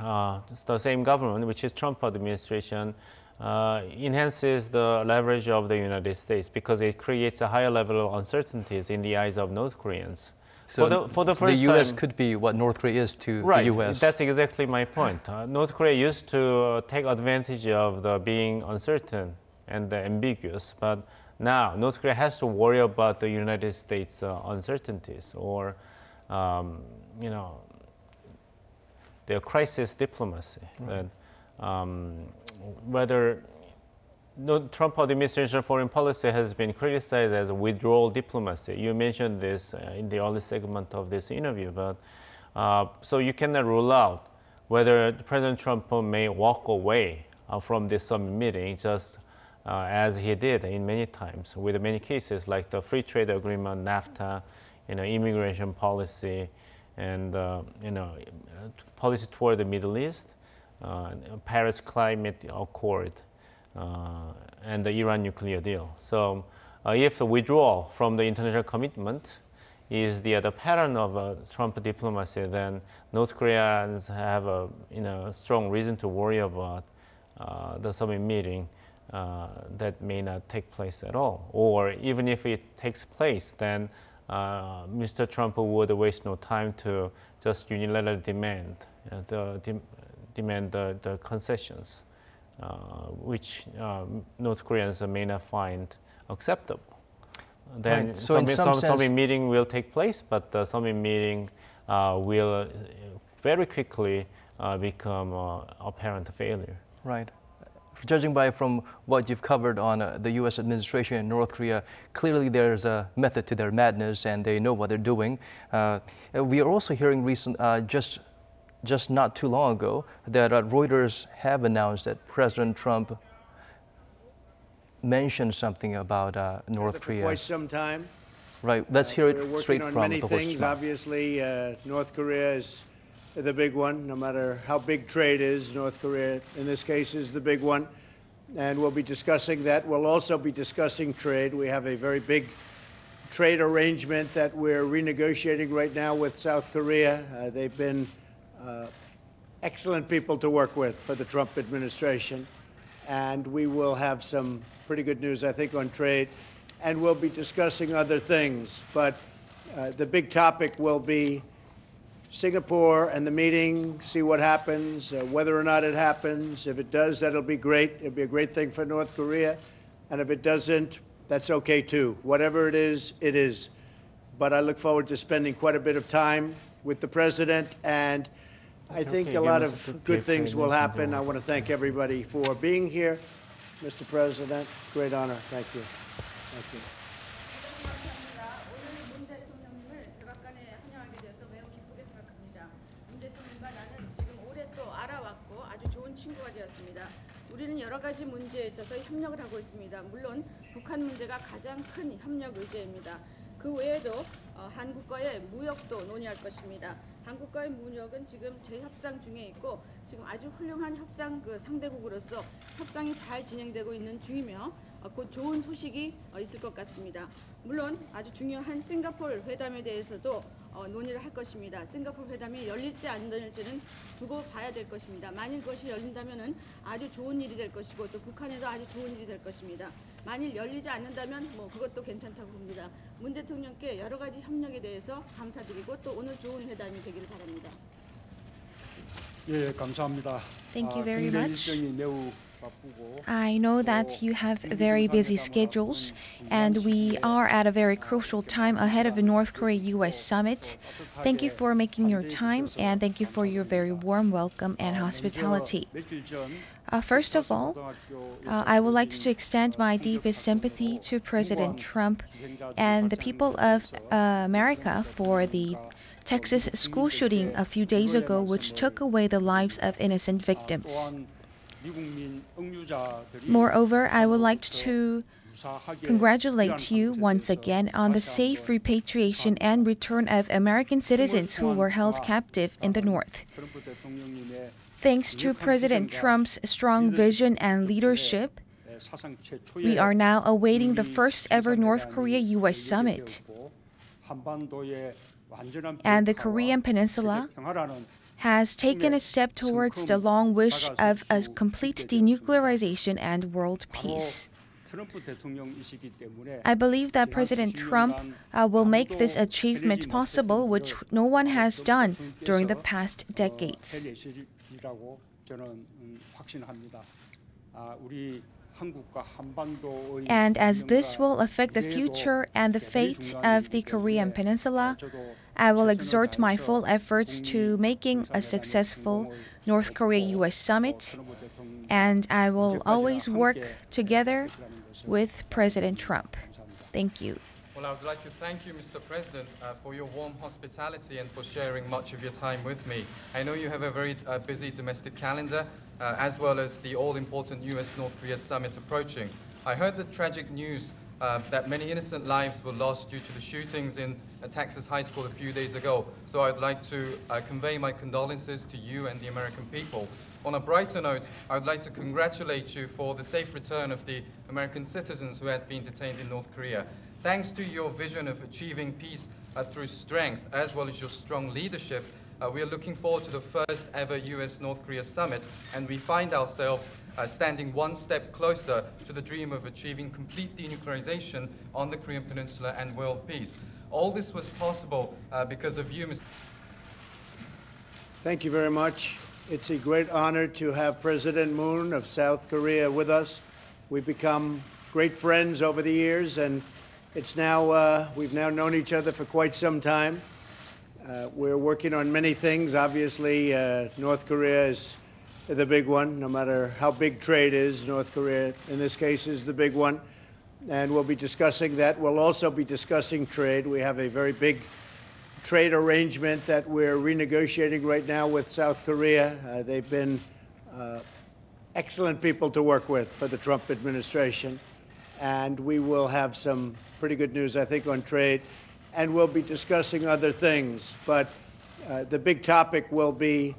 the same government, which is Trump administration, enhances the leverage of the United States, because it creates a higher level of uncertainties in the eyes of North Koreans. So for the first the U.S. time, could be what North Korea is to right, the U.S. That's exactly my point. North Korea used to take advantage of the being uncertain and ambiguous, but now North Korea has to worry about the United States uncertainties, or their crisis diplomacy. That, whether Trump administration foreign policy has been criticized as a withdrawal diplomacy. You mentioned this in the early segment of this interview, but so you cannot rule out whether President Trump may walk away from this summit meeting, just as he did in many times with many cases like the free trade agreement, NAFTA, immigration policy, and policy toward the Middle East, Paris Climate Accord, and the Iran nuclear deal. So if the withdrawal from the international commitment is the pattern of Trump diplomacy, then North Koreans have a strong reason to worry about the summit meeting that may not take place at all. Or even if it takes place, then Mr. Trump would waste no time to just unilaterally demand the concessions, which North Koreans may not find acceptable. Then right. So summit meeting will take place, but the summit meeting will very quickly become apparent failure. Right. judging from what you've covered on the U.S. administration in North Korea, clearly there's a method to their madness and they know what they're doing. We are also hearing just not too long ago that Reuters have announced that President Trump mentioned something about North Korea. For quite some time. Right. Let's hear it straight from the horse's mouth. Things. Obviously, North Korea is the big one. No matter how big trade is, North Korea, in this case, is the big one. And we'll be discussing that. We'll also be discussing trade. We have a very big trade arrangement that we're renegotiating right now with South Korea. They've been excellent people to work with for the Trump administration. And we will have some pretty good news, I think, on trade. And we'll be discussing other things. But the big topic will be Singapore and the meeting, see what happens, whether or not it happens. If it does, that'll be great. It'll be a great thing for North Korea. And if it doesn't, that's okay too. Whatever it is, it is. But I look forward to spending quite a bit of time with the president, and I think a lot of good things will happen. I want to thank everybody for being here. Mr. President, great honor. Thank you. Thank you. 우리는 여러 가지 문제에 있어서 협력을 하고 있습니다. 물론 북한 문제가 가장 큰 협력 의제입니다. 그 외에도 한국과의 무역도 논의할 것입니다. 한국과의 무역은 지금 재협상 중에 있고 지금 아주 훌륭한 협상 상대국으로서 협상이 잘 진행되고 있는 중이며 곧 좋은 소식이 있을 것 같습니다. 물론 아주 중요한 싱가포르 회담에 대해서도 논의를 할 것입니다. 싱가포르 회담이 열릴지 안 열릴지는 두고 봐야 될 것입니다. 만일 그것이 열린다면은 아주 좋은 일이 될 것이고 또 북한에도 아주 좋은 일이 될 것입니다. 만일 열리지 않는다면 그것도 괜찮다고 봅니다. 문 대통령께 여러 가지 협력에 대해서 감사드리고 또 오늘 좋은 회담이 되기를 바랍니다. 예, 감사합니다. Thank you very much. I know that you have very busy schedules, and we are at a very crucial time ahead of the North Korea-U.S. summit. Thank you for making your time, and thank you for your very warm welcome and hospitality. First of all, I would like to extend my deepest sympathy to President Trump and the people of America for the Texas school shooting a few days ago, which took away the lives of innocent victims. Moreover, I would like to congratulate you once again on the safe repatriation and return of American citizens who were held captive in the North. Thanks to President Trump's strong vision and leadership, we are now awaiting the first ever North Korea-U.S. summit. And the Korean Peninsula has taken a step towards the long wish of a complete denuclearization and world peace. I believe that President Trump will make this achievement possible, which no one has done during the past decades. And as this will affect the future and the fate of the Korean Peninsula, I will exert my full efforts to making a successful North Korea-U.S. summit, and I will always work together with President Trump. Thank you. Well, I would like to thank you, Mr. President, for your warm hospitality and for sharing much of your time with me. I know you have a very busy domestic calendar, as well as the all-important U.S.-North Korea summit approaching. I heard the tragic news that many innocent lives were lost due to the shootings in a Texas high school a few days ago. So I'd like to convey my condolences to you and the American people. On a brighter note, I would like to congratulate you for the safe return of the American citizens who had been detained in North Korea. Thanks to your vision of achieving peace through strength, as well as your strong leadership, we are looking forward to the first ever U.S.-North Korea summit, and we find ourselves standing one step closer to the dream of achieving complete denuclearization on the Korean Peninsula and world peace. All this was possible because of you, Mr. Thank you very much. It's a great honor to have President Moon of South Korea with us. We've become great friends over the years, and it's now we've now known each other for quite some time. We're working on many things. Obviously, North Korea is the big one. No matter how big trade is, North Korea, in this case, is the big one. And we'll be discussing that. We'll also be discussing trade. We have a very big trade arrangement that we're renegotiating right now with South Korea. They've been excellent people to work with for the Trump administration. And we will have some pretty good news, I think, on trade. And we'll be discussing other things. But the big topic will be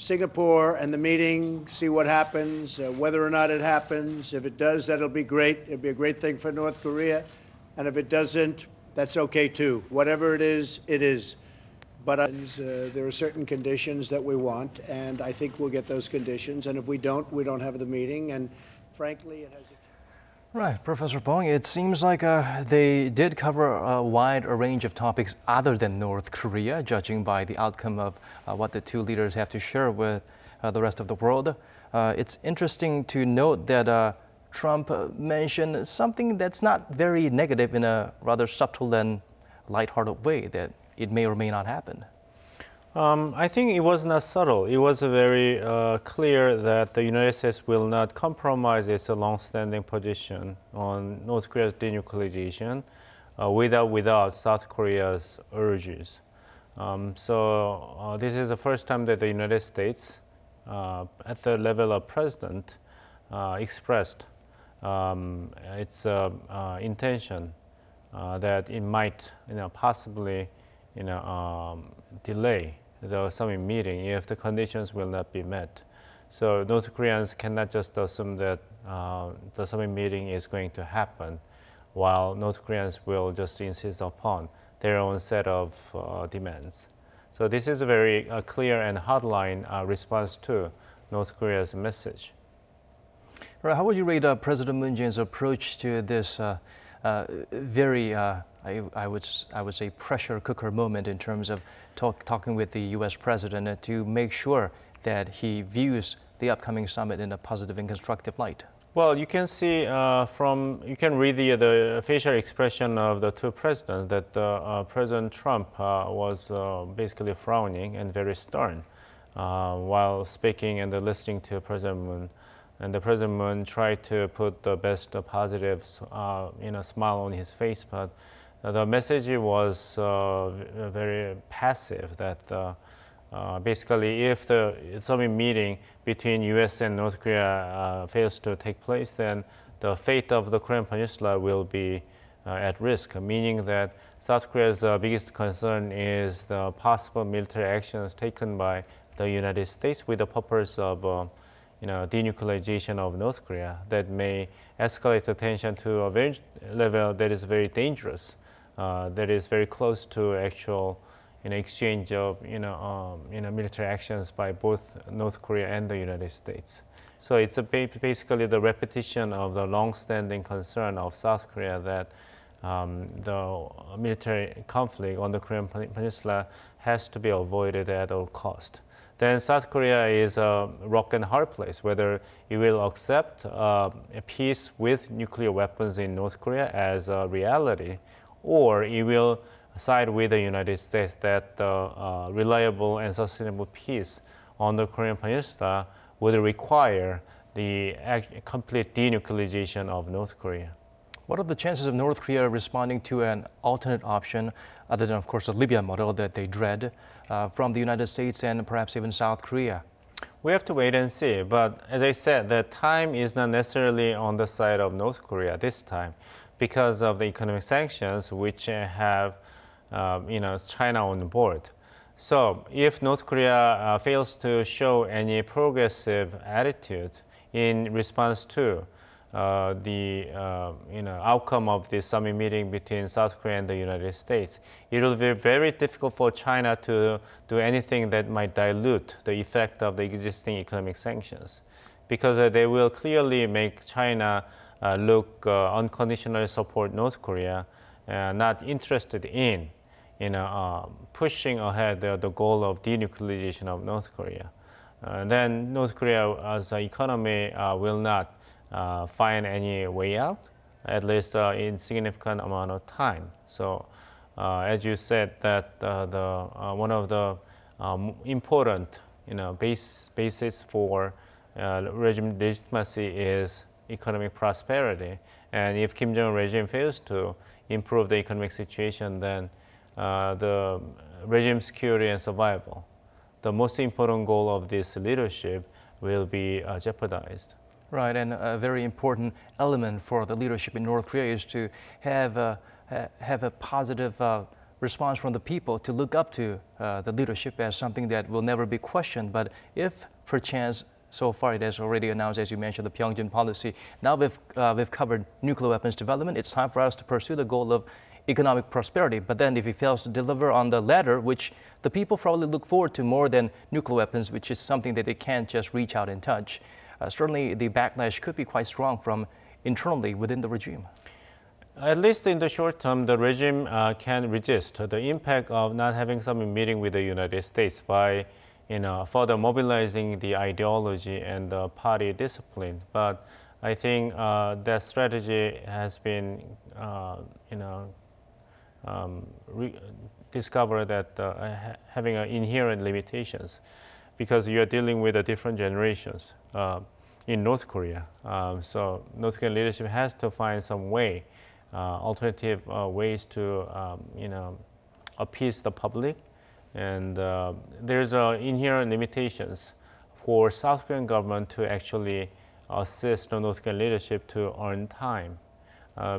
Singapore and the meeting, see what happens, whether or not it happens. If it does, that'll be great. It'll be a great thing for North Korea. And if it doesn't, that's okay too. Whatever it is, it is. But there are certain conditions that we want, and I think we'll get those conditions. And if we don't have the meeting. And frankly, it has a... Right, Professor Bong, it seems like they did cover a wide range of topics other than North Korea, judging by the outcome of what the two leaders have to share with the rest of the world. It's interesting to note that Trump mentioned something that's not very negative in a rather subtle and lighthearted way, that it may or may not happen. I think it was not subtle. It was very clear that the United States will not compromise its long-standing position on North Korea's denuclearization without South Korea's urges. So this is the first time that the United States, at the level of president, expressed its intention that it might, possibly, delay the summit meeting if the conditions will not be met. So North Koreans cannot just assume that the summit meeting is going to happen, while North Koreans will just insist upon their own set of demands. So this is a very clear and hardline response to North Korea's message. Right, how would you rate President Moon Jae-in's approach to this very, I would say, pressure cooker moment in terms of talking with the U.S. president to make sure that he views the upcoming summit in a positive and constructive light? Well, you can see you can read the facial expression of the two presidents that President Trump was basically frowning and very stern while speaking and listening to President Moon. And the President Moon tried to put the best positive, smile on his face, but the message was very passive. That basically, if the summit meeting between U.S. and North Korea fails to take place, then the fate of the Korean Peninsula will be at risk. Meaning that South Korea's biggest concern is the possible military actions taken by the United States with the purpose of denuclearization of North Korea that may escalate the tension to a very level that is very dangerous, that is very close to actual exchange of military actions by both North Korea and the United States. So it's basically the repetition of the long-standing concern of South Korea that the military conflict on the Korean Peninsula has to be avoided at all cost. Then South Korea is a rock and hard place, whether it will accept a peace with nuclear weapons in North Korea as a reality, or it will side with the United States that reliable and sustainable peace on the Korean Peninsula would require the complete denuclearization of North Korea. What are the chances of North Korea responding to an alternate option, other than, of course, the Libya model that they dread, from the United States and perhaps even South Korea? We have to wait and see. But as I said, the time is not necessarily on the side of North Korea this time because of the economic sanctions which have China on board. So if North Korea fails to show any progressive attitude in response to the outcome of the summit meeting between South Korea and the United States, it will be very difficult for China to do anything that might dilute the effect of the existing economic sanctions, because they will clearly make China look unconditionally support North Korea, not interested in pushing ahead the goal of denuclearization of North Korea. Then North Korea as an economy will not find any way out, at least in significant amount of time. So, as you said, that one of the important basis for regime legitimacy is economic prosperity. And if Kim Jong-un regime fails to improve the economic situation, then the regime security and survival, the most important goal of this leadership, will be jeopardized. Right, and a very important element for the leadership in North Korea is to have a positive response from the people, to look up to the leadership as something that will never be questioned. But if perchance, so far it has already announced, as you mentioned, the Pyongyang policy. Now we've covered nuclear weapons development. It's time for us to pursue the goal of economic prosperity. But then if he fails to deliver on the latter, which the people probably look forward to more than nuclear weapons, which is something that they can't just reach out and touch, certainly the backlash could be quite strong from internally within the regime. At least in the short term, the regime can resist the impact of not having some meeting with the United States by further mobilizing the ideology and the party discipline. But I think that strategy has been, discovered that having inherent limitations, because you are dealing with different generations in North Korea. So North Korean leadership has to find some way, alternative ways to, appease the public. And there's inherent limitations for South Korean government to actually assist the North Korean leadership to earn time,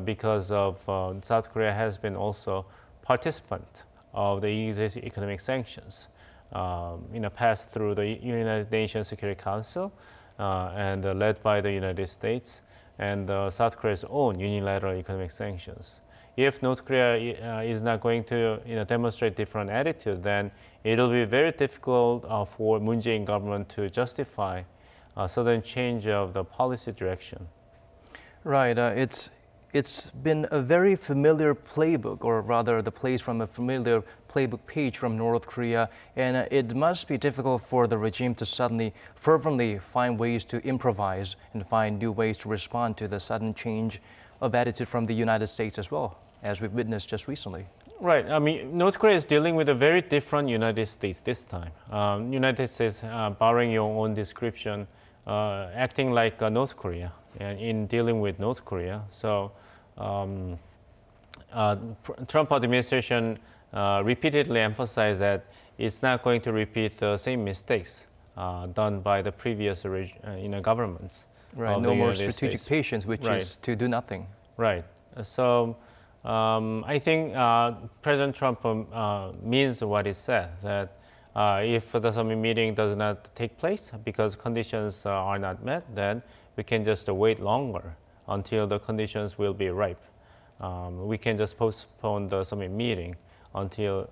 because of South Korea has been also participant of the existing economic sanctions, passed through the United Nations Security Council and led by the United States and South Korea's own unilateral economic sanctions. If North Korea is not going to demonstrate different attitude, then it will be very difficult for Moon Jae-in government to justify a sudden change of the policy direction. Right. It's been a very familiar playbook, or rather the plays from a familiar playbook page from North Korea, and it must be difficult for the regime to suddenly fervently find ways to improvise and find new ways to respond to the sudden change of attitude from the United States as well, as we've witnessed just recently. Right. I mean, North Korea is dealing with a very different United States this time. United States, borrowing your own description, acting like North Korea in dealing with North Korea. So Trump administration repeatedly emphasized that it's not going to repeat the same mistakes done by the previous governments. Right, no more strategic patience, which is to do nothing. Right. So I think President Trump means what he said, that if the summit meeting does not take place because conditions are not met, then we can just wait longer until the conditions will be ripe. We can just postpone the summit meeting until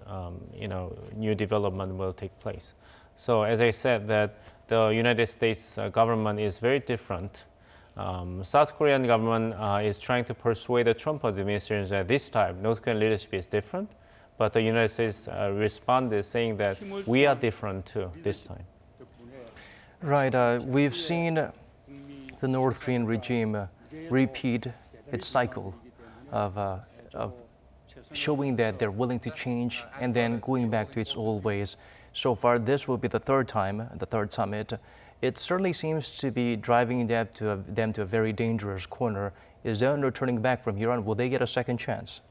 new development will take place. So as I said, that the United States government is very different. South Korean government is trying to persuade the Trump administration that this time North Korean leadership is different, but the United States responded saying that we are different too this time. Right. We've seen the North Korean regime repeat its cycle of showing that they're willing to change and then going back to its old ways. So far, this will be the third time, the third summit. It certainly seems to be driving them to a very dangerous corner. Is there no turning back from here on? Will they get a second chance?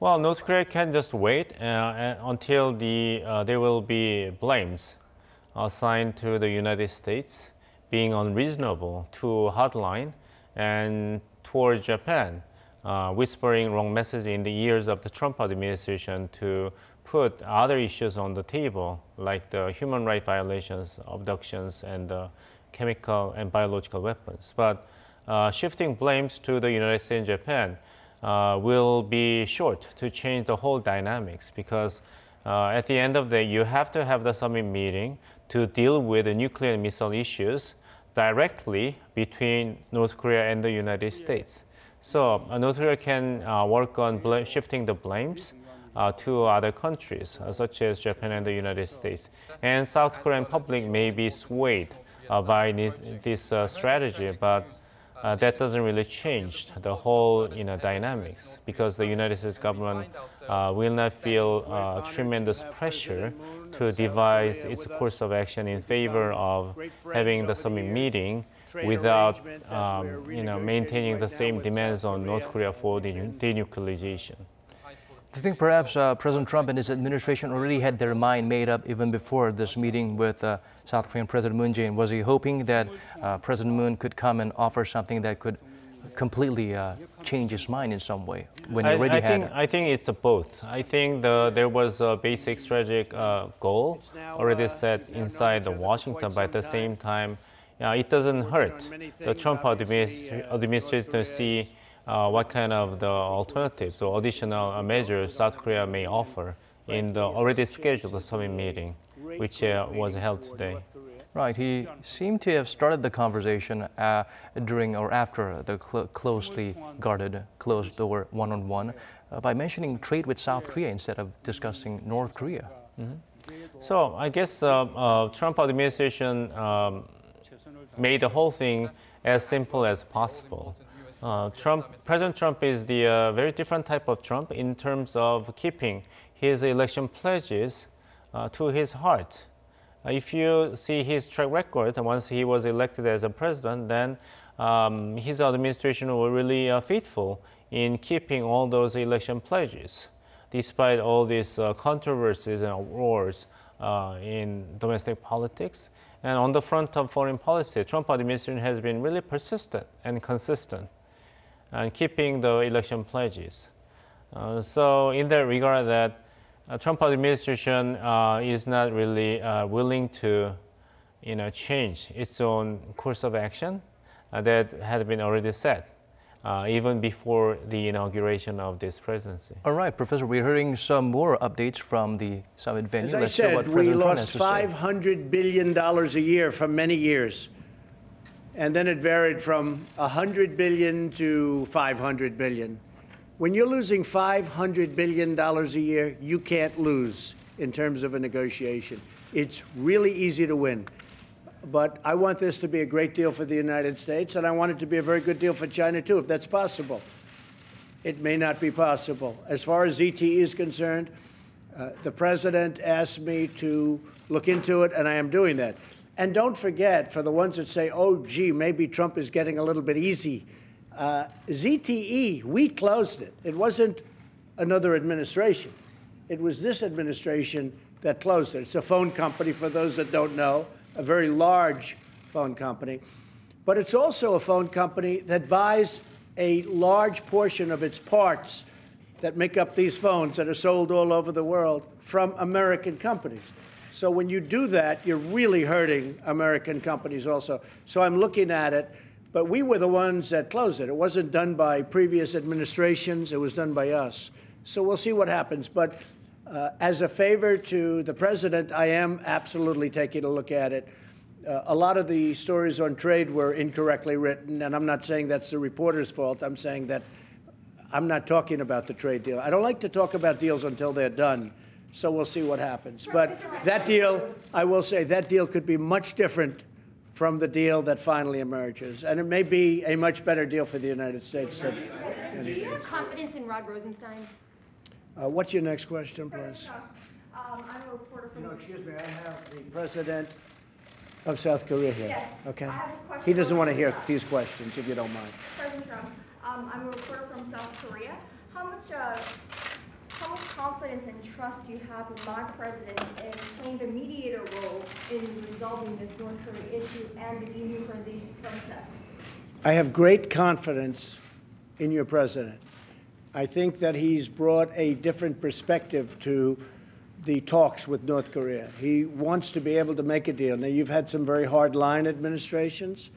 Well, North Korea can just wait until there will be blames assigned to the United States being unreasonable, too hardline, and towards Japan, whispering wrong message in the ears of the Trump administration to put other issues on the table, like the human rights violations, abductions, and chemical and biological weapons. But shifting blames to the United States and Japan will be short to change the whole dynamics, because at the end of the day, you have to have the summit meeting to deal with the nuclear and missile issues directly between North Korea and the United States. So North Korea can work on shifting the blames to other countries, such as Japan and the United States. And South Korean public may be swayed by this strategy, but that doesn't really change the whole dynamics, because the United States government will not feel tremendous pressure to devise its course of action in favor of having the summit meeting without maintaining the same demands on North Korea for denuclearization. Do you think perhaps President Trump and his administration already had their mind made up even before this meeting with South Korean President Moon Jae-in? Was he hoping that President Moon could come and offer something that could completely change his mind in some way when he already had it? I think it's both. I think there was a basic strategic goal already set inside Washington, but at the same time, it doesn't hurt the Trump administration to see what kind of the alternatives or additional measures South Korea may offer in the already scheduled summit meeting, which was held today. Right. He seemed to have started the conversation during or after the closely guarded, closed-door one-on-one by mentioning trade with South Korea instead of discussing North Korea. Mm-hmm. So I guess Trump administration made the whole thing as simple as possible. President Trump is the very different type of Trump in terms of keeping his election pledges to his heart. If you see his track record, once he was elected as a president, then his administration was really faithful in keeping all those election pledges, despite all these controversies and wars in domestic politics. And on the front of foreign policy, Trump administration has been really persistent and consistent and keeping the election pledges. So in that regard, that Trump administration is not really willing to, change its own course of action that had been already set, even before the inauguration of this presidency. All right, Professor, we're hearing some more updates from the summit venue. As I said, we lost $500 billion a year for many years. And then it varied from $100 billion to $500 billion. When you're losing $500 billion a year, you can't lose in terms of a negotiation. It's really easy to win. But I want this to be a great deal for the United States, and I want it to be a very good deal for China, too, if that's possible. It may not be possible. As far as ZTE is concerned, the president asked me to look into it, and I am doing that. And don't forget, for the ones that say, oh, gee, maybe Trump is getting a little bit easy, ZTE, we closed it. It wasn't another administration. It was this administration that closed it. It's a phone company, for those that don't know, a very large phone company. But it's also a phone company that buys a large portion of its parts that make up these phones that are sold all over the world from American companies. So when you do that, you're really hurting American companies also. So I'm looking at it, but we were the ones that closed it. It wasn't done by previous administrations. It was done by us. So we'll see what happens. But as a favor to the president, I am absolutely taking a look at it. A lot of the stories on trade were incorrectly written, and I'm not saying that's the reporter's fault. I'm saying that I'm not talking about the trade deal. I don't like to talk about deals until they're done. So we'll see what happens. But that deal, I will say, that deal could be much different from the deal that finally emerges. And it may be a much better deal for the United States. Do you have confidence in Rod Rosenstein? What's your next question, please? I'm a reporter from... excuse me, I have the president of South Korea here. Yes. Okay. He doesn't want to hear these questions, if you don't mind. President Trump, I'm a reporter from South Korea. How much confidence and trust do you have in my president in playing the mediator role in resolving this North Korea issue and the denuclearization process? I have great confidence in your president. I think that he's brought a different perspective to the talks with North Korea. He wants to be able to make a deal. Now, you've had some very hard-line administrations,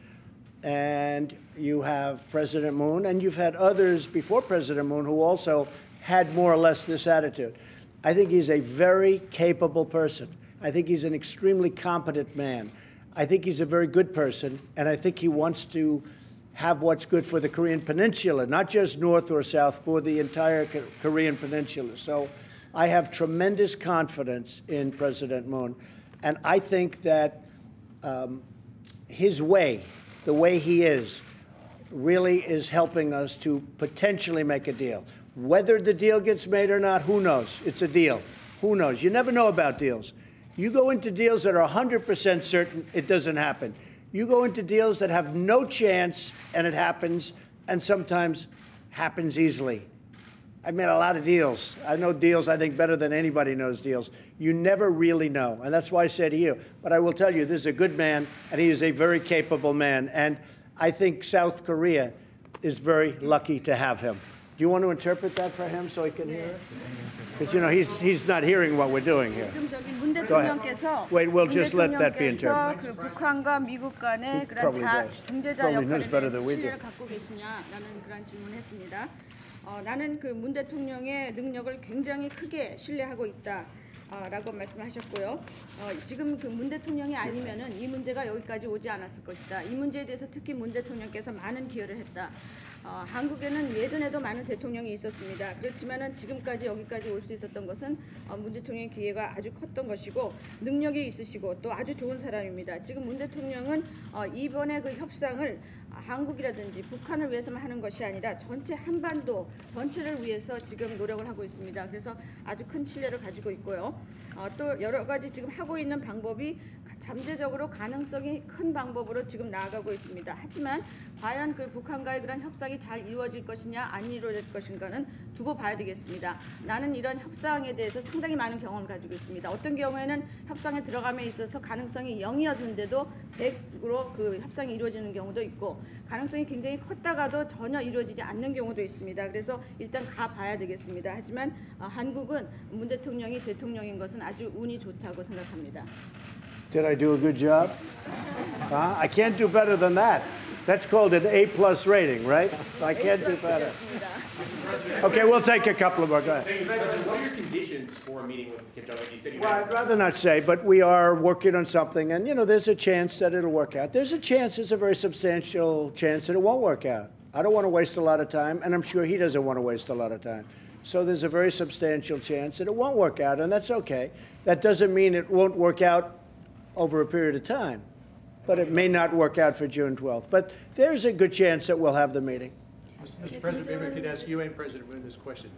and you have President Moon, and you've had others before President Moon who also had more or less this attitude. I think he's a very capable person. I think he's an extremely competent man. I think he's a very good person, and I think he wants to have what's good for the Korean Peninsula, not just North or South, for the entire Korean Peninsula. So I have tremendous confidence in President Moon, and I think that his way, the way he is, really is helping us to potentially make a deal. Whether the deal gets made or not, who knows? It's a deal. Who knows? You never know about deals. You go into deals that are 100% certain, it doesn't happen. You go into deals that have no chance, and it happens, and sometimes happens easily. I've made a lot of deals. I know deals, I think, better than anybody knows deals. You never really know, and that's why I say to you. But I will tell you, this is a good man, and he is a very capable man. And I think South Korea is very lucky to have him. Do you want to interpret that for him so he can hear it? Because, you know, he's not hearing what we're doing here. Go ahead. Wait, we'll just let that be interpreted. 그 북한과 미국 간의 그런 중재자 역할에 대해서 신뢰를 갖고 계시냐라는 그런 질문했습니다. 나는 그 문 대통령의 능력을 굉장히 크게 신뢰하고 있다. 라고 말씀하셨고요. 지금 그 문 대통령이 아니면은 이 문제가 여기까지 오지 않았을 것이다. 이 문제에 대해서 특히 문 대통령께서 많은 기여를 했다. 한국에는 예전에도 많은 대통령이 있었습니다. 그렇지만은 지금까지 여기까지 올 수 있었던 것은 문 대통령의 기회가 아주 컸던 것이고 능력이 있으시고 또 아주 좋은 사람입니다. 지금 문 대통령은 이번에 그 협상을 한국이라든지 북한을 위해서만 하는 것이 아니라 전체 한반도 전체를 위해서 지금 노력을 하고 있습니다. 그래서 아주 큰 신뢰를 가지고 있고요. 또 여러 가지 지금 하고 있는 방법이 잠재적으로 가능성이 큰 방법으로 지금 나아가고 있습니다. 하지만 과연 그 북한과의 그런 협상이 잘 이루어질 것이냐 안 이루어질 것인가는 두고 봐야 되겠습니다. 나는 이런 협상에 대해서 상당히 많은 경험을 가지고 있습니다. 어떤 경우에는 협상에 들어감에 있어서 가능성이 0이었는데도 100으로 그 협상이 이루어지는 경우도 있고 가능성이 굉장히 컸다가도 전혀 이루어지지 않는 경우도 있습니다. 그래서 일단 가봐야 되겠습니다. 하지만 한국은 문 대통령이 대통령인 것은 아주 운이 좋다고 생각합니다. Did I do a good job? I can't do better than that. That's called an A+ rating, right? So I can't do better. Okay, we'll take a couple of more. Go ahead. What are your conditions for a meeting with Kim Jong-un? You said you Well, I'd rather not say, but we are working on something, and, you know, there's a chance that it'll work out. There's a chance, it's a very substantial chance that it won't work out. I don't want to waste a lot of time, and I'm sure he doesn't want to waste a lot of time. So there's a very substantial chance that it won't work out, and that's okay. That doesn't mean it won't work out over a period of time, but it may not work out for June 12th. But there's a good chance that we'll have the meeting. Mr. President, maybe I could ask UN President Moon this question.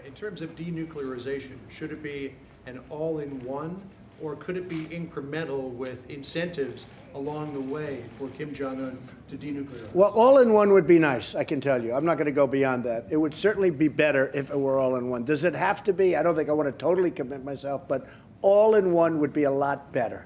In terms of denuclearization, should it be an all-in-one, or could it be incremental with incentives along the way for Kim Jong-un to denuclearize? Well, all-in-one would be nice, I can tell you. I'm not going to go beyond that. It would certainly be better if it were all-in-one. Does it have to be? I don't think I want to totally commit myself, but all-in-one would be a lot better.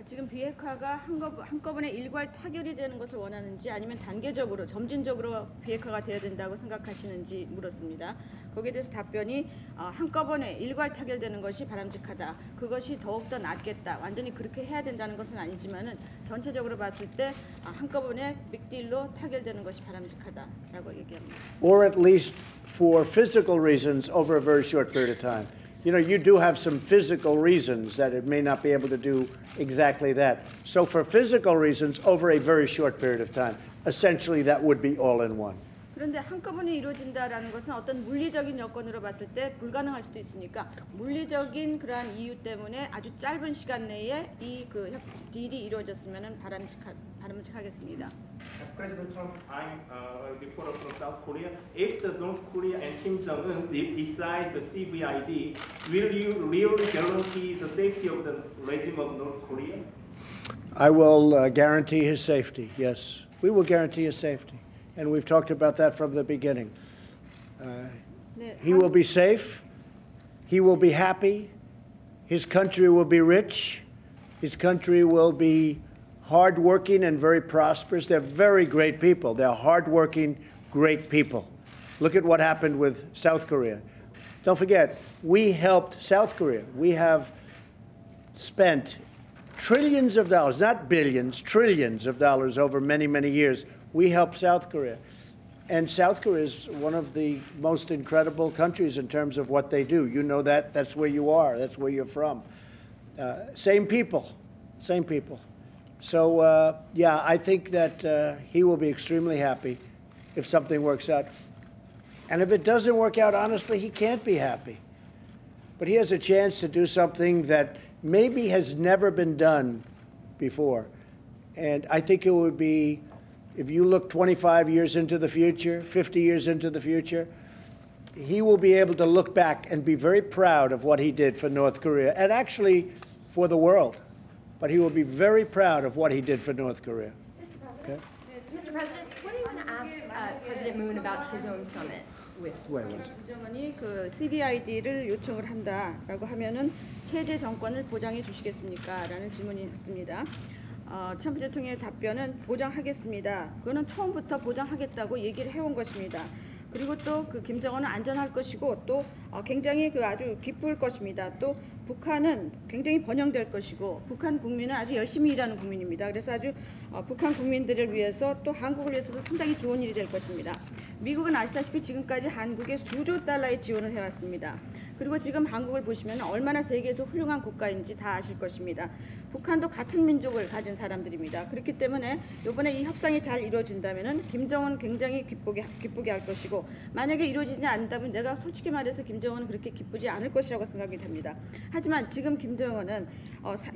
지금 비핵화가 한꺼번에 일괄 타결이 되는 것을 원하는지 아니면 단계적으로 점진적으로 비핵화가 되어야 된다고 생각하시는지 물었습니다. 거기에 대해서 답변이 한꺼번에 일괄 타결되는 것이 바람직하다. 그것이 더욱더 낫겠다. 완전히 그렇게 해야 된다는 것은 아니지만은 전체적으로 봤을 때 한꺼번에 빅딜로 타결되는 것이 바람직하다라고 얘기합니다. Or at least for physical reasons over a very short period of time. You know, you do have some physical reasons that it may not be able to do exactly that. So for physical reasons, over a very short period of time, essentially that would be all in one. 그런데 한꺼번에 이루어진다라는 것은 어떤 물리적인 여건으로 봤을 때 불가능할 수도 있으니까 물리적인 그러한 이유 때문에 아주 짧은 시간 내에 이 그 딜이 이루어졌으면 바람직하겠습니다. President Trump, I'm a reporter from South Korea. If the North Korea and Kim Jong-un decide the CVID, will you really guarantee the safety of the regime of North Korea? I will guarantee his safety, yes. We will guarantee his safety. And we've talked about that from the beginning. He will be safe. He will be happy. His country will be rich. His country will be hardworking and very prosperous. They're very great people. They're hardworking, great people. Look at what happened with South Korea. Don't forget, we helped South Korea. We have spent trillions of dollars, not billions, trillions of dollars over many, many years. We helped South Korea. And South Korea is one of the most incredible countries in terms of what they do. You know that. That's where you are. That's where you're from. Same people. Same people. So, yeah, I think that he will be extremely happy if something works out. And if it doesn't work out, honestly, he can't be happy. But he has a chance to do something that maybe has never been done before. And I think it would be, if you look 25 years into the future, 50 years into the future, he will be able to look back and be very proud of what he did for North Korea and actually for the world. But he will be very proud of what he did for North Korea. Okay? Mr. President, what do you want to ask President Moon about his own summit with? 김정은이 그 CVID를 요청을 한다라고 하면은 체제 정권을 보장해 주시겠습니까? 라는 질문이 있습니다. 트럼프 대통령의 답변은 보장하겠습니다. 그거는 처음부터 보장하겠다고 얘기를 해온 것입니다. 그리고 또 그 김정은은 안전할 것이고 또 굉장히 그 아주 기쁠 것입니다. 또 북한은 굉장히 번영될 것이고 북한 국민은 아주 열심히 일하는 국민입니다. 그래서 아주 북한 국민들을 위해서 또 한국을 위해서도 상당히 좋은 일이 될 것입니다. 미국은 아시다시피 지금까지 한국에 수조 달러의 지원을 해왔습니다. 그리고 지금 한국을 보시면 얼마나 세계에서 훌륭한 국가인지 다 아실 것입니다. 북한도 같은 민족을 가진 사람들입니다. 그렇기 때문에 이번에 이 협상이 잘 이루어진다면 김정은 굉장히 기쁘게 할 것이고 만약에 이루어지지 않는다면 내가 솔직히 말해서 김정은은 그렇게 기쁘지 않을 것이라고 생각이 됩니다. 하지만 지금 김정은은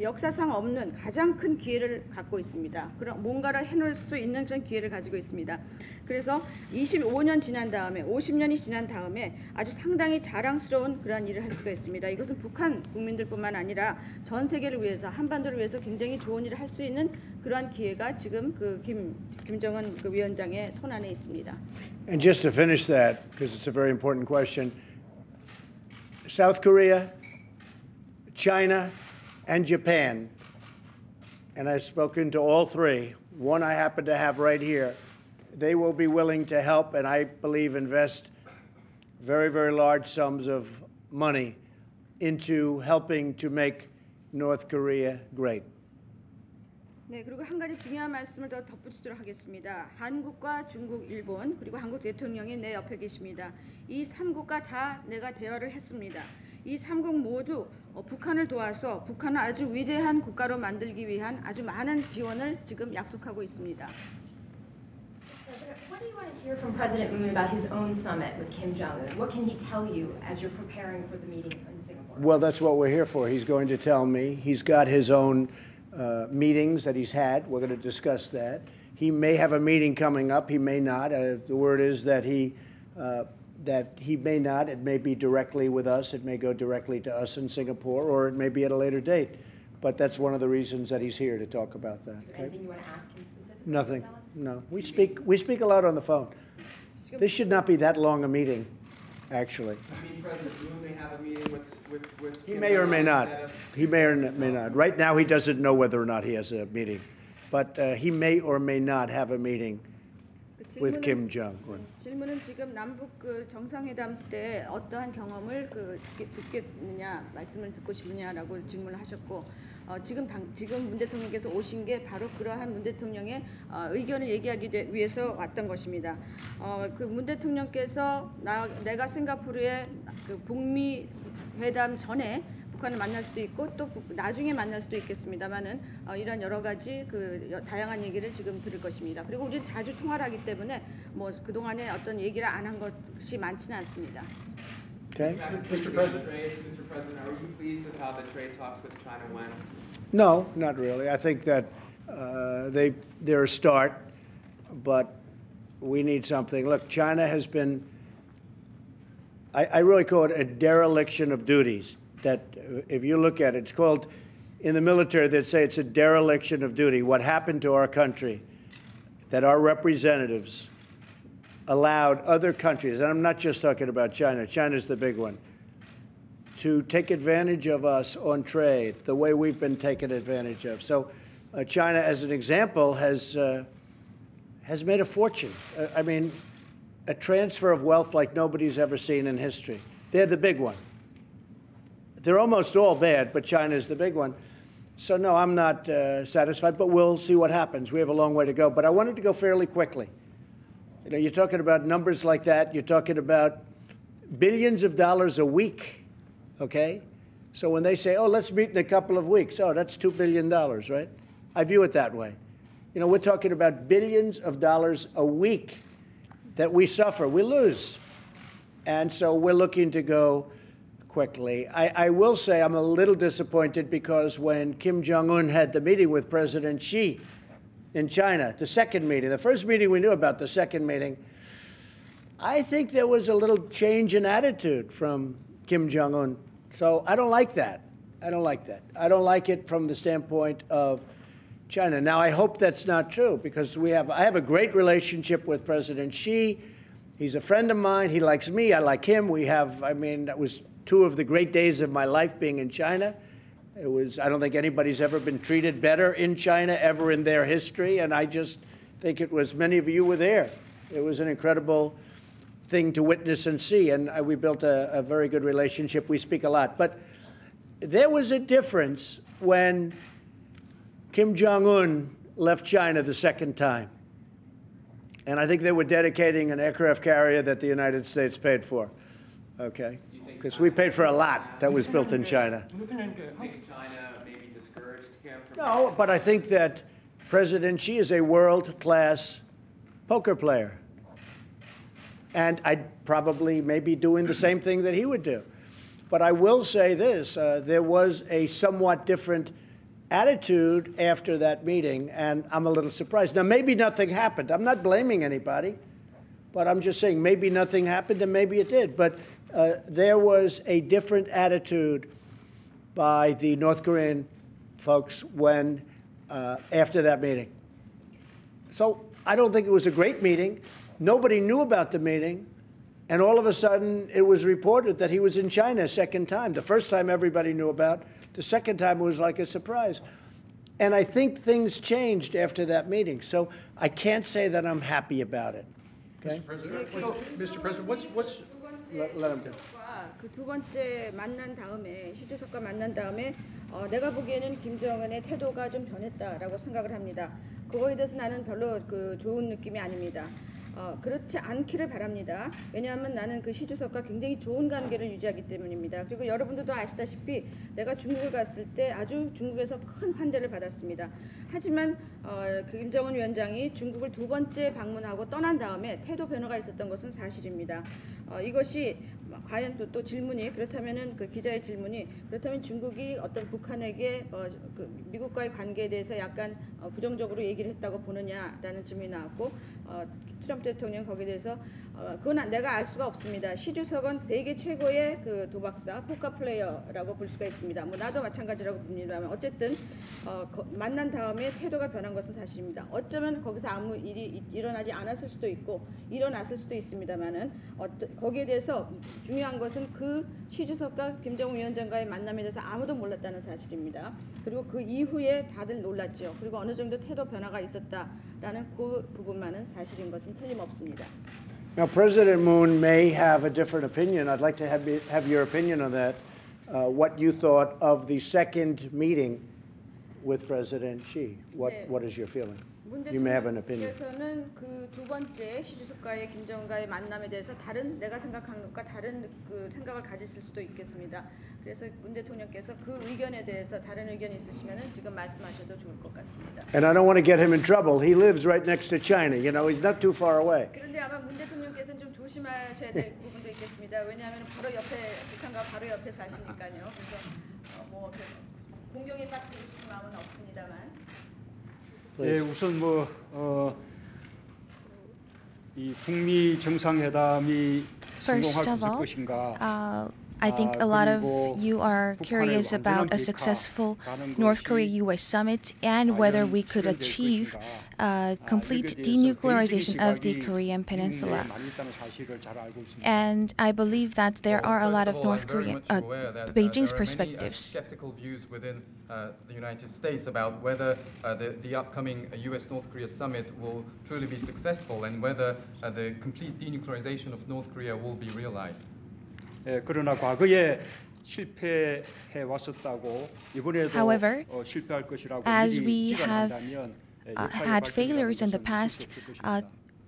역사상 없는 가장 큰 기회를 갖고 있습니다. 그럼 뭔가를 해놓을 수 있는 그런 기회를 가지고 있습니다. 그래서 25년 지난 다음에 50년이 지난 다음에 아주 상당히 자랑스러운 그러한 일을 할 수가 있습니다. 이것은 북한 국민들뿐만 아니라 전 세계를 위해서 한반도를 위해서 굉장히 좋은 일을 할 수 있는 그러한 기회가 지금 그 김정은 그 위원장의 손 안에 있습니다. And just to finish that, because it's a very important question, South Korea, China, and Japan, and I've spoken to all three. One I happen to have right here. They will be willing to help, and I believe invest very, very large sums of money into helping to make North Korea great. 네, 그리고 한 가지 중요한 말씀을 더 덧붙이도록 하겠습니다. 한국과 중국, 일본, 그리고 한국 대통령이 내 옆에 계십니다. 이 3국과 다 내가 대화를 했습니다. 이 3국 모두 북한을 도와서 북한을 아주 위대한 국가로 만들기 위한 아주 많은 지원을 지금 약속하고 있습니다. What do you want to hear from President Moon about his own summit with Kim Jong-un? What can he tell you as you're preparing for the meeting in Singapore? Well, that's what we're here for. He's going to tell me. He's got his own meetings that he's had. We're going to discuss that. He may have a meeting coming up. He may not. The word is that he may not. It may be directly with us. It may go directly to us in Singapore, or it may be at a later date. But that's one of the reasons that he's here to talk about that. Is there anything you want to ask him specifically? Nothing. No. We speak a lot on the phone. This should not be that long a meeting, actually. I mean, President Moon may have a meeting with He may or may not. He may or may not. Right now, he doesn't know whether or not he has a meeting. But he may or may not have a meeting with Kim Jong-un. 질문은 지금 남북 그 정상회담 때 어떠한 경험을 듣겠느냐, 말씀을 듣고 싶느냐라고 질문을 하셨고, 지금 문 대통령께서 오신 게 바로 그러한 문 대통령의 의견을 얘기하기 위해서 왔던 것입니다. 그 문 대통령께서 내가 싱가포르에 그 북미 회담 전에 북한을 만날 수도 있고 또 나중에 만날 수도 있겠습니다만은 이런 여러 가지 그 다양한 얘기를 지금 들을 것입니다. 그리고 우리는 자주 통화를 하기 때문에 뭐 그동안에 어떤 얘기를 안 한 것이 많지는 않습니다. Okay. Mr. President, are you pleased with how the trade talks with China went? No, not really. I think that they're a start, but we need something. Look, China has been, I really call it a dereliction of duties. That if you look at it, it's called, in the military, they'd say it's a dereliction of duty. What happened to our country, that our representatives allowed other countries, and I'm not just talking about China, China's the big one, to take advantage of us on trade the way we've been taken advantage of. So China, as an example, has made a fortune. I mean, a transfer of wealth like nobody's ever seen in history. They're the big one. They're almost all bad, but China's the big one. So no, I'm not satisfied, but we'll see what happens. We have a long way to go. But I wanted to go fairly quickly. You know, you're talking about numbers like that. You're talking about billions of dollars a week, okay? So when they say, oh, let's meet in a couple of weeks, oh, that's $2 billion, right? I view it that way. You know, we're talking about billions of dollars a week that we suffer, we lose. And so we're looking to go quickly. I will say I'm a little disappointed because when Kim Jong-un had the meeting with President Xi in China, the second meeting, the first meeting we knew about, the second meeting, I think there was a little change in attitude from Kim Jong-un. So I don't like that. I don't like that. I don't like it from the standpoint of China. Now, I hope that's not true because I have a great relationship with President Xi. He's a friend of mine. He likes me. I like him. That was 2 of the great days of my life being in China. I don't think anybody's ever been treated better in China ever in their history. And I just think many of you were there. It was an incredible thing to witness and see. And we built a very good relationship. We speak a lot. But there was a difference when Kim Jong-un left China the second time. And I think they were dedicating an aircraft carrier that the United States paid for, okay? Because we paid for a lot that was built in China. Do you think China maybe discouraged him from... No, but I think that President Xi is a world-class poker player. And I'd probably maybe doing the same thing that he would do. But I will say this, there was a somewhat different attitude after that meeting, and I'm a little surprised. Now, maybe nothing happened. I'm not blaming anybody, but I'm just saying maybe nothing happened and maybe it did. But there was a different attitude by the North Korean folks after that meeting. So I don't think it was a great meeting. Nobody knew about the meeting. And all of a sudden, it was reported that he was in China a second time. The first time everybody knew about. The second time it was like a surprise. And I think things changed after that meeting. So I can't say that I'm happy about it. Okay? Mr. President, what's let him go. 그 2번째 만난 다음에 시 주석과 만난 다음에 내가 보기에는 김정은의 태도가 좀 변했다라고 생각을 합니다. 그거에 대해서 나는 별로 좋은 느낌이 아닙니다. 그렇지 않기를 바랍니다. 왜냐하면 나는 그 시 주석과 굉장히 좋은 관계를 유지하기 때문입니다. 그리고 여러분들도 아시다시피 내가 중국을 갔을 때 아주 중국에서 큰 환대를 받았습니다. 하지만 그 김정은 위원장이 중국을 2번째 방문하고 떠난 다음에 태도 변화가 있었던 것은 사실입니다. 이것이 과연 또 질문이 그렇다면은 그 기자의 질문이 그렇다면 중국이 어떤 북한에게 그 미국과의 관계에 대해서 약간 부정적으로 얘기를 했다고 보느냐라는 질문이 나왔고 트럼프 대통령 거기에 대해서 그건 내가 알 수가 없습니다. 시 주석은 세계 최고의 그 도박사 포커 플레이어라고 볼 수가 있습니다. 뭐 나도 마찬가지라고 봅니다만 어쨌든 만난 다음에 태도가 변한 것은 사실입니다. 어쩌면 거기서 아무 일이 일어나지 않았을 수도 있고 일어났을 수도 있습니다만은 거기에 대해서 중요한 것은 그 시 주석과 김정은 위원장과의 만남에 대해서 아무도 몰랐다는 사실입니다. 그리고 그 이후에 다들 놀랐죠. 그리고 어느 정도 태도 변화가 있었다라는 그 부분만은 사실인 것은 틀림없습니다. Now, President Moon may have a different opinion. I'd like to have your opinion on that. What you thought of the second meeting with President Xi? What is your feeling? You may have an opinion. 문대통령께서는 그 2번째 시 주석과의 김정은과의 만남에 대해서 내가 생각하는 것과 다른 그 생각을 가지실 수도 있겠습니다. 그래서 문 대통령께서 그 의견에 대해서 다른 의견이 있으시면은 지금 말씀하셔도 좋을 것 같습니다. And I don't want to get him in trouble. He lives right next to China. You know, he's not too far away. 그런데 아마 문 대통령께서는 좀 조심하셔야 될 부분도 있겠습니다. 왜냐하면 바로 옆에 북한과 바로 옆에 사시니까요. 그래서 뭐 공경에 빠뜨리고 싶은 마음은 없습니다만. 예, 우선 이 북미 정상회담이 성공할 수 있을 것인가? I think a lot of you are curious about a successful North Korea-U.S. summit and whether we could achieve complete denuclearization of the Korean Peninsula. And I believe that there are a lot of North Korean, Beijing's perspectives. Skeptical views within the United States about whether the upcoming U.S.-North Korea summit will truly be successful and whether the complete denuclearization of North Korea will be realized. 그러나 과거에 실패해 왔었다고 이번에도 실패할 것이라고 미리 기대한다면 had failures in the past,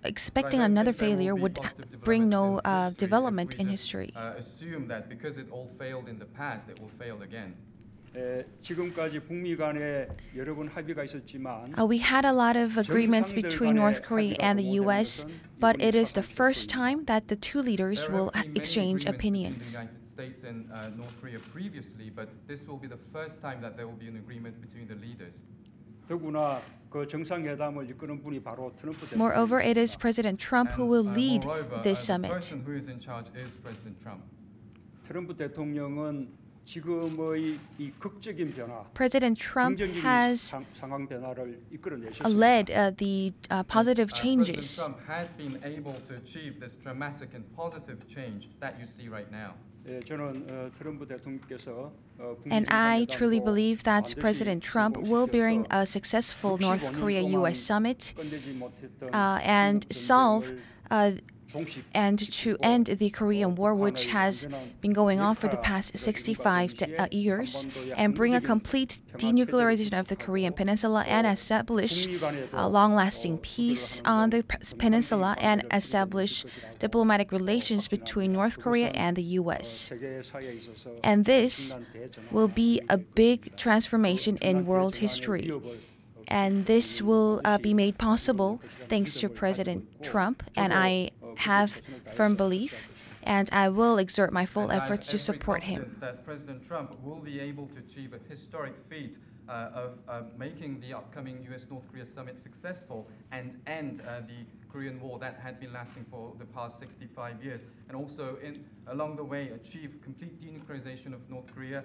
expecting another failure would bring no development in history. Assume that because it all failed in the past, it will fail again. 지금까지 북미 간에 여러 번 합의가 있었지만 we had a lot of agreements between North Korea and the U.S., but it is the first time that the two leaders will exchange opinions. The United States and North Korea previously, but this will be the first time that there will be an agreement between the leaders. 더구나 그 정상회담을 이끄는 분이 바로 트럼프 대통령. Moreover, it is President Trump who will lead this summit. The person who is in charge is President Trump. 트럼프 대통령은 지금의 이 극적인 변화, President Trump 긍정적인 has 상황 변화를 이끌어내셨습니다. led the positive President changes. Trump has been able to achieve this dramatic and positive change that you see right now. 예, 저는 트럼프 대통령께서 And I truly believe that President Trump will bring a successful North Korea-U.S. summit and solve and to end the Korean War, which has been going on for the past 65 years, and bring a complete denuclearization of the Korean Peninsula and establish a long-lasting peace on the peninsula and establish diplomatic relations between North Korea and the U.S. And this will be a big transformation in world history. And this will be made possible thanks to President Trump, and I have firm belief, and I will exert my full efforts to support him. That President Trump will be able to achieve a historic feat of making the upcoming U.S.-North Korea summit successful and end the Korean War that had been lasting for the past 65 years, and also along the way achieve complete denuclearization of North Korea,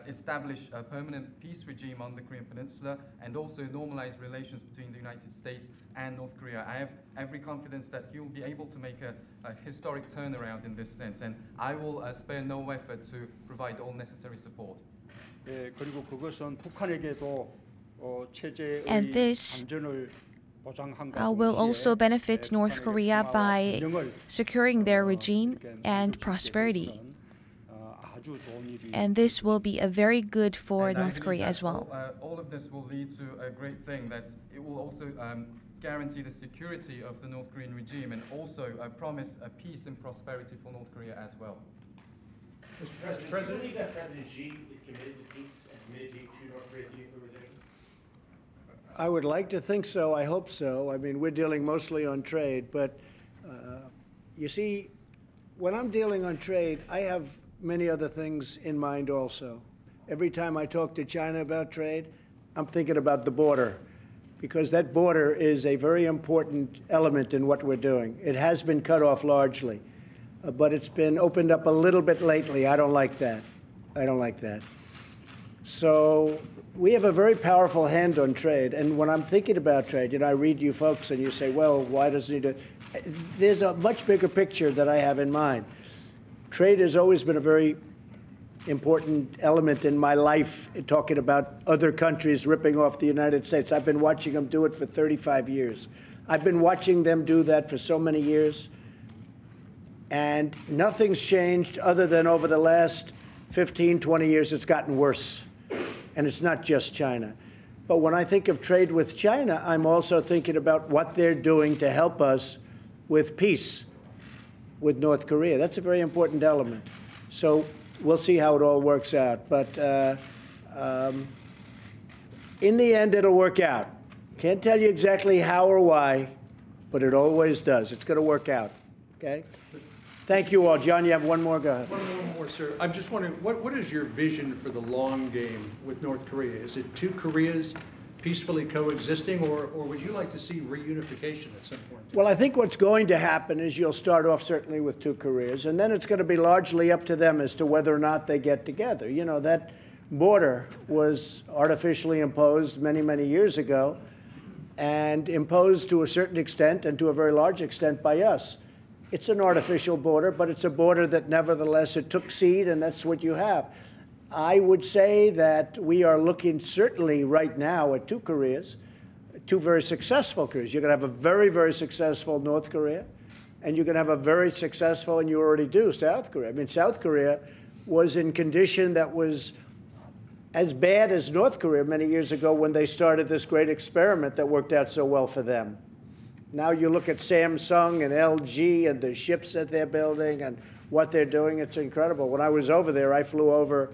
establish a permanent peace regime on the Korean Peninsula, and also normalize relations between the United States and North Korea. I have every confidence that he will be able to make a historic turnaround in this sense, and I will spare no effort to provide all necessary support. 예, 그리고 그것은 북한에게도 체제의 And this 안전을 will also benefit North Korea by securing their regime and prosperity. And this will be a very good for North Korea as well. All of this will lead to a great thing, that it will also guarantee the security of the North Korean regime and also promise a peace and prosperity for North Korea as well. Mr. President, do you believe that President Xi is committed to peace and committed to North Korea's denuclearization? I would like to think so. I hope so. I mean, we're dealing mostly on trade, but you see, when I'm dealing on trade, I have many other things in mind also. Every time I talk to China about trade, I'm thinking about the border, because that border is a very important element in what we're doing. It has been cut off largely, but it's been opened up a little bit lately. I don't like that. I don't like that. So we have a very powerful hand on trade. And when I'm thinking about trade, you know, I read you folks and you say, well, why doesn't he do it? There's a much bigger picture that I have in mind. Trade has always been a very important element in my life, talking about other countries ripping off the United States. I've been watching them do it for 35 years. I've been watching them do that for so many years. And nothing's changed other than over the last 15, 20 years, it's gotten worse. And it's not just China. But when I think of trade with China, I'm also thinking about what they're doing to help us with peace with North Korea. That's a very important element. So we'll see how it all works out. But in the end, it'll work out. Can't tell you exactly how or why, but it always does. It's going to work out. Okay? Thank you all. John, you have one more? Go ahead. One more, sir. I'm just wondering, what is your vision for the long game with North Korea? Is it two Koreas peacefully coexisting, or would you like to see reunification at some point? Well, I think what's going to happen is you'll start off certainly with two Koreas, and then it's going to be largely up to them as to whether or not they get together. You know, that border was artificially imposed many, many years ago, and imposed to a certain extent and to a very large extent by us. It's an artificial border, but it's a border that nevertheless it took seed, and that's what you have. I would say that we are looking certainly right now at two Koreas, two very successful Koreas. You're going to have a very, very successful North Korea, and you're going to have a very successful, and you already do, South Korea. I mean, South Korea was in condition that was as bad as North Korea many years ago when they started this great experiment that worked out so well for them. Now you look at Samsung and LG and the ships that they're building and what they're doing, it's incredible. When I was over there, I flew over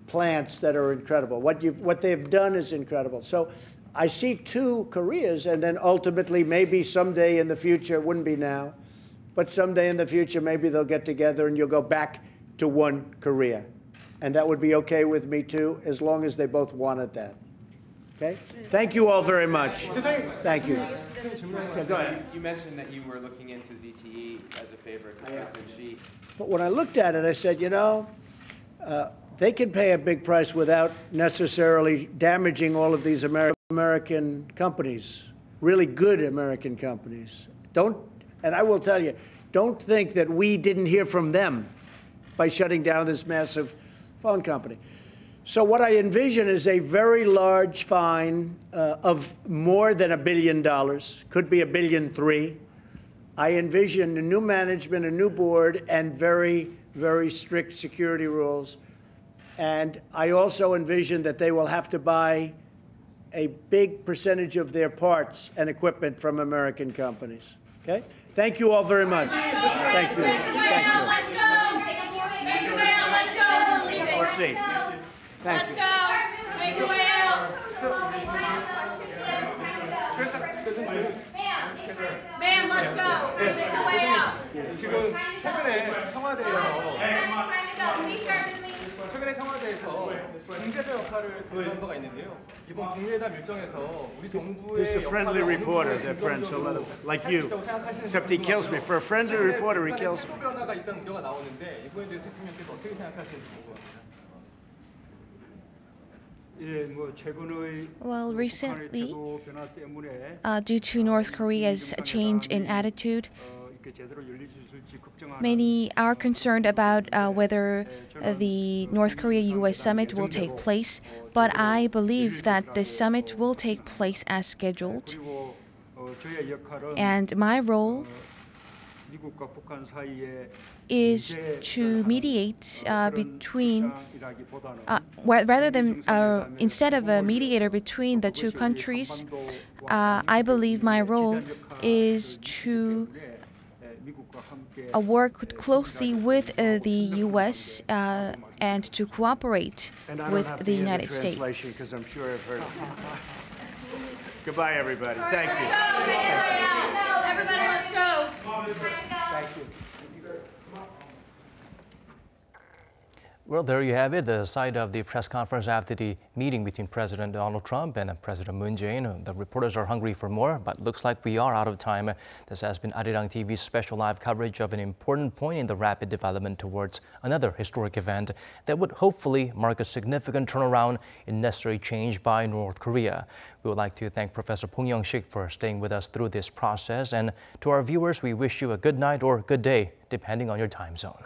plants that are incredible. What they've done is incredible. So I see two Koreas, and then ultimately maybe someday in the future, it wouldn't be now, but someday in the future maybe they'll get together and you'll go back to one Korea. And that would be okay with me too, as long as they both wanted that. Okay? Thank you all very much. Thank you. Yeah, go ahead. You mentioned that you were looking into ZTE as a favor to President Xi. But when I looked at it, I said, you know, they can pay a big price without necessarily damaging all of these American companies, really good American companies. And I will tell you, don't think that we didn't hear from them by shutting down this massive phone company. So what I envision is a very large fine of more than $1 billion, could be $1.3 billion. I envision a new management, a new board, and very, very strict security rules. And I also envision that they will have to buy a big percentage of their parts and equipment from American companies. Okay? Thank you all very much. Thank you. Thank you. Let's go. Make your way out. Let's go. We're leaving. We'll see. Thank you. Let's go. Make your way out. Ma'am, let's go. Make your way out. 지금 최근에 청와대에서 중재자 역할을 다한 바가 있는데요. 이번 북미회담 일정에서 우리 정부의 He's a friendly reporter. They're friends, like you. Except he kills me. For a friendly reporter, he kills me. 변화가 있다는 우려가 나오는데 이번에 대해서 대통령께서 어떻게 생각하시는지 궁금합니다. Well, recently, due to North Korea's change in attitude, many are concerned about whether the North Korea-U.S. summit will take place, but I believe that the summit will take place as scheduled. And my role is to mediate between, rather than instead of a mediator between the two countries, I believe my role is to work closely with the U.S. And to cooperate with the United States. I'm sure I've heard. Goodbye, everybody. Thank you. Everybody, let's go. Thank you. Well, there you have it, the side of the press conference after the meeting between President Donald Trump and President Moon Jae-in. The reporters are hungry for more, but looks like we are out of time. This has been Arirang TV's special live coverage of an important point in the rapid development towards another historic event that would hopefully mark a significant turnaround in necessary change by North Korea. We would like to thank Professor Pong Young-sik for staying with us through this process. And to our viewers, we wish you a good night or good day, depending on your time zone.